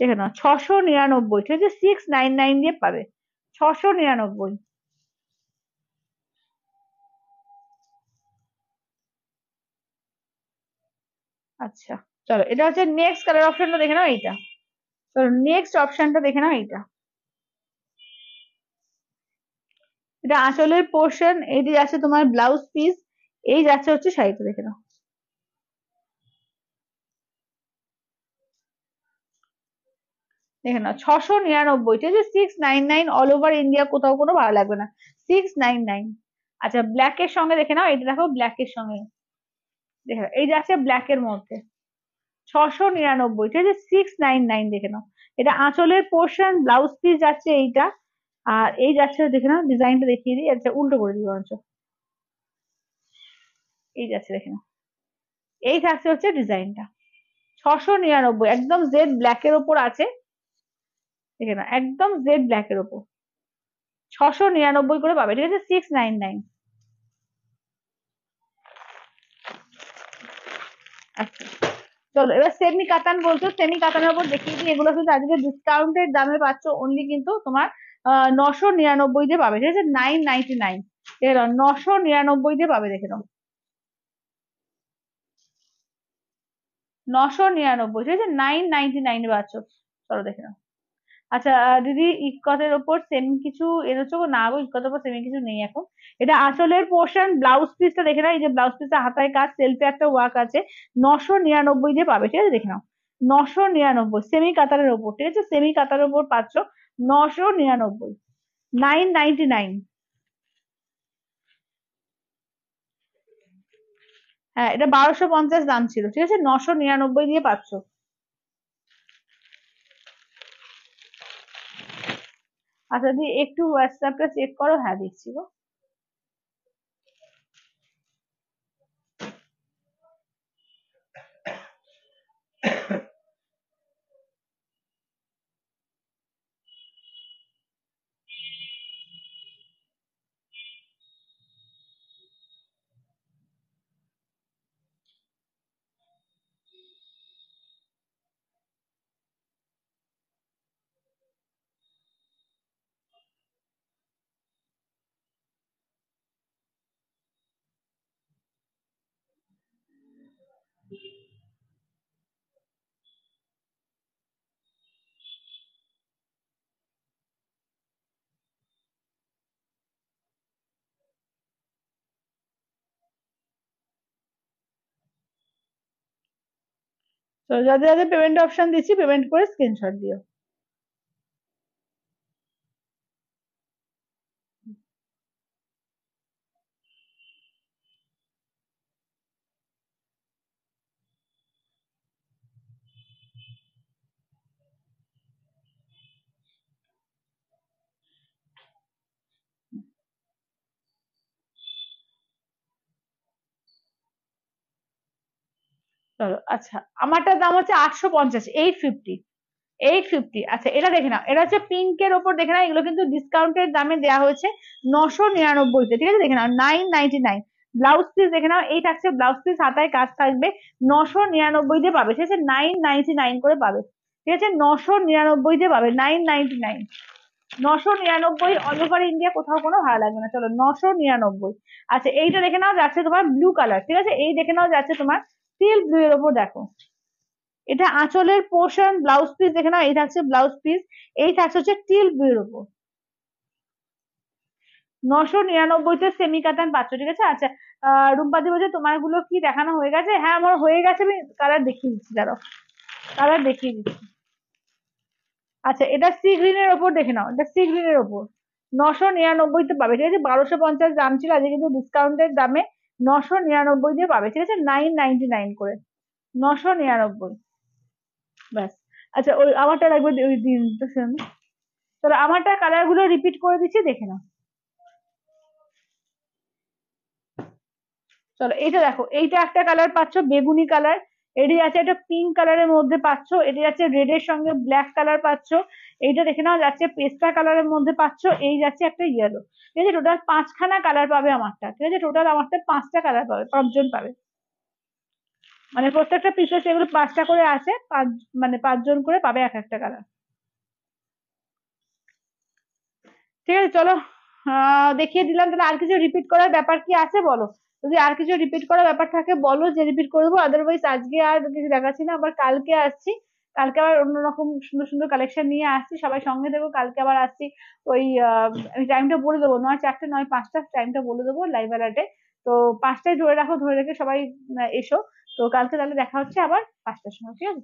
দেখে নাও 699, ঠিক আছে, 699 দিয়ে পাবে, 699। আচ্ছা চলো এটা হচ্ছে নেক্সট কালার অপশনটা, দেখে নাও এইটা, চলো নেক্সট অপশনটা দেখে নাও এইটা, এটা আঁচলের পোর্শন, এইটি যাচ্ছে তোমার ব্লাউজ পিস, এই যাচ্ছে হচ্ছে শাড়িটা, দেখে নাও, দেখে নাও 699, ঠিক আছে, 699 অল ওভার ইন্ডিয়া, কোথাও কোনো ভালো লাগবে না, 699। আচ্ছা ব্ল্যাক এর সঙ্গে দেখে নাও, এটা দেখো ব্ল্যাক এর সঙ্গে, দেখে নাও এই যাচ্ছে ব্ল্যাক এর মধ্যে, 699, ঠিক আছে, 699, দেখে নাও, এটা আঁচলের পোর্শন, ব্লাউজ পিস যাচ্ছে এইটা, আর এই যাচ্ছে, দেখে নাও ডিজাইনটা দেখিয়ে দিই, আচ্ছা উল্টো করে দিই বরঞ্চ, এই যাচ্ছে দেখে নাও, এই থাকছে হচ্ছে ডিজাইনটা, 699, একদম জেড ব্ল্যাক এর ওপর আছে, দেখে নাও একদম জেড ব্ল্যাক এর ওপর, 699 করে পাবে, ঠিক আছে, 699। আচ্ছা চলো এবার সেমি কাতান বলছো, সেমি কাতানের উপর দেখিয়ে দিই, এগুলো কিন্তু আজকে ডিসকাউন্টের দামে পাচ্ছ, অনলি কিন্তু তোমার 999 দিয়ে পাবে, ঠিক আছে, 999, 999 দিয়ে পাবে, দেখে নাও 999, ঠিক আছে, 999 পাচ্ছ, চলো দেখে নাও। আচ্ছা দিদি ইকতের ওপর সেম কিছু এনেছো গো? না গো ইকতের ওপর সেমি কিছু নেই এখন। এটা আঁচলের পোর্শন, ব্লাউজ পিসটা দেখে নাও, এই যে ব্লাউজ পিসটা হাতায় কাজ, সেলফে একটা ওয়ার্ক আছে, 999 দিয়ে পাবে, ঠিক আছে, দেখে নাও 999, সেমি কাতারের ওপর, ঠিক আছে, সেমি কাতারের ওপর পাচ্ছ 999, 999। হ্যাঁ এটা 1250 দাম ছিল, ঠিক আছে, 999 দিয়ে পাচ্ছ। আচ্ছা দি একটু হোয়াটসঅ্যাপটা চেক করো, হ্যাঁ দেখছি গো। তো যাদের যাদের পেমেন্ট অপশন দিচ্ছি পেমেন্ট করে স্ক্রিনশট দিও। চলো আচ্ছা আমারটার দাম হচ্ছে 850, 850, 850। আচ্ছা এটা দেখে নাও, এটা হচ্ছে পিঙ্কের ওপর, দেখে নাও এগুলো কিন্তু ডিসকাউন্টের দামে দেওয়া হয়েছে 999 তে, ঠিক আছে, দেখে নাও 999। ব্লাউজ পিস দেখে নাও, এই থাকছে ব্লাউজ পিস, হাতায় কাজ থাকবে, 999 দিয়ে পাবে, ঠিক আছে, 999 করে পাবে, ঠিক আছে, 999 পাবে, 999, 999 অল ওভার ইন্ডিয়া, কোথাও কোনো ভাড়া লাগবে না। চলো 999। আচ্ছা এইটা দেখে নাও, যাচ্ছে তোমার ব্লু কালার, ঠিক আছে, এই দেখে নাও যাচ্ছে তোমার টিল ব্লু এর ওপর, দেখো এটা আঁচলের পোর্শন, ব্লাউজ পিস দেখে নাও, এই থাকছে ব্লাউজ পিস, এই থাকছে হচ্ছে টিল ব্লু এর ওপর। 999-তে সেমি কাতান পাচ্ছ, ঠিক আছে। আচ্ছা রুম্পাদি বলছে তোমার গুলো কি দেখানো হয়ে গেছে? হ্যাঁ আমার হয়ে গেছে, আমি কালার দেখিয়ে দিচ্ছি, দাঁড়াও কালার দেখিয়ে দিচ্ছি। আচ্ছা এটা সি গ্রিন এর ওপর দেখে নাও, এটা সি গ্রিন এর ওপর 999-তে পাবে, ঠিক আছে। 1250 দাম ছিল, আজকে কিন্তু ডিসকাউন্টের দামে 999 দিয়ে পাবে, ঠিক আছে, 999 করে, 999, ব্যাস। আচ্ছা ওই আমারটা একবার ওই দিন তো শুনুন, চলো আমারটা কালার গুলো রিপিট করে দিচ্ছি, দেখে নাও। চলো এইটা দেখো, এইটা একটা কালার পাচ্ছ বেগুনি কালার, এটি আছে একটা পিঙ্ক কালারের মধ্যে পাচ্ছ, এটি আছে রেড এর সঙ্গে ব্ল্যাক কালার পাচ্ছ, এইটা দেখে নাও যাচ্ছে পেস্তা কালারের মধ্যে পাচ্ছ, এই যাচ্ছে একটা ইয়েলো, ঠিক আছে। টোটাল 5খানা কালার পাবে আমারটা, ঠিক আছে, টোটাল আমারটা 5টা কালার পাবে, 5জন পাবে, মানে প্রত্যেকটা পিসে সেগুলো 5টা করে আছে, মানে 5জন করে পাবে এক একটা কালার। ঠিক আছে চলো, দেখিয়ে দিলাম, তাহলে আর কিছু রিপিট করার ব্যাপার কি আছে বলো? যদি আর কিছু রিপিট করার ব্যাপার থাকে বলো, যে রিপিট করে দেবো, আদারওয়াইজ আজকে আর কিছু দেখাচ্ছি না, আবার কালকে আসছি, কালকে আবার অন্যরকম সুন্দর সুন্দর কালেকশন নিয়ে আসছি, সবাই সঙ্গে দেবো, কালকে আবার আসছি। ওই আমি টাইমটা বলে দেবো, 9:04 9:05 টাইমটা বলে দেবো লাইভ অ্যালার্টে। তো 5টায় ধরে রাখো, ধরে রেখে সবাই এসো। তো কালকে তাহলে দেখা হচ্ছে আবার 5টার সময়, ঠিক আছে।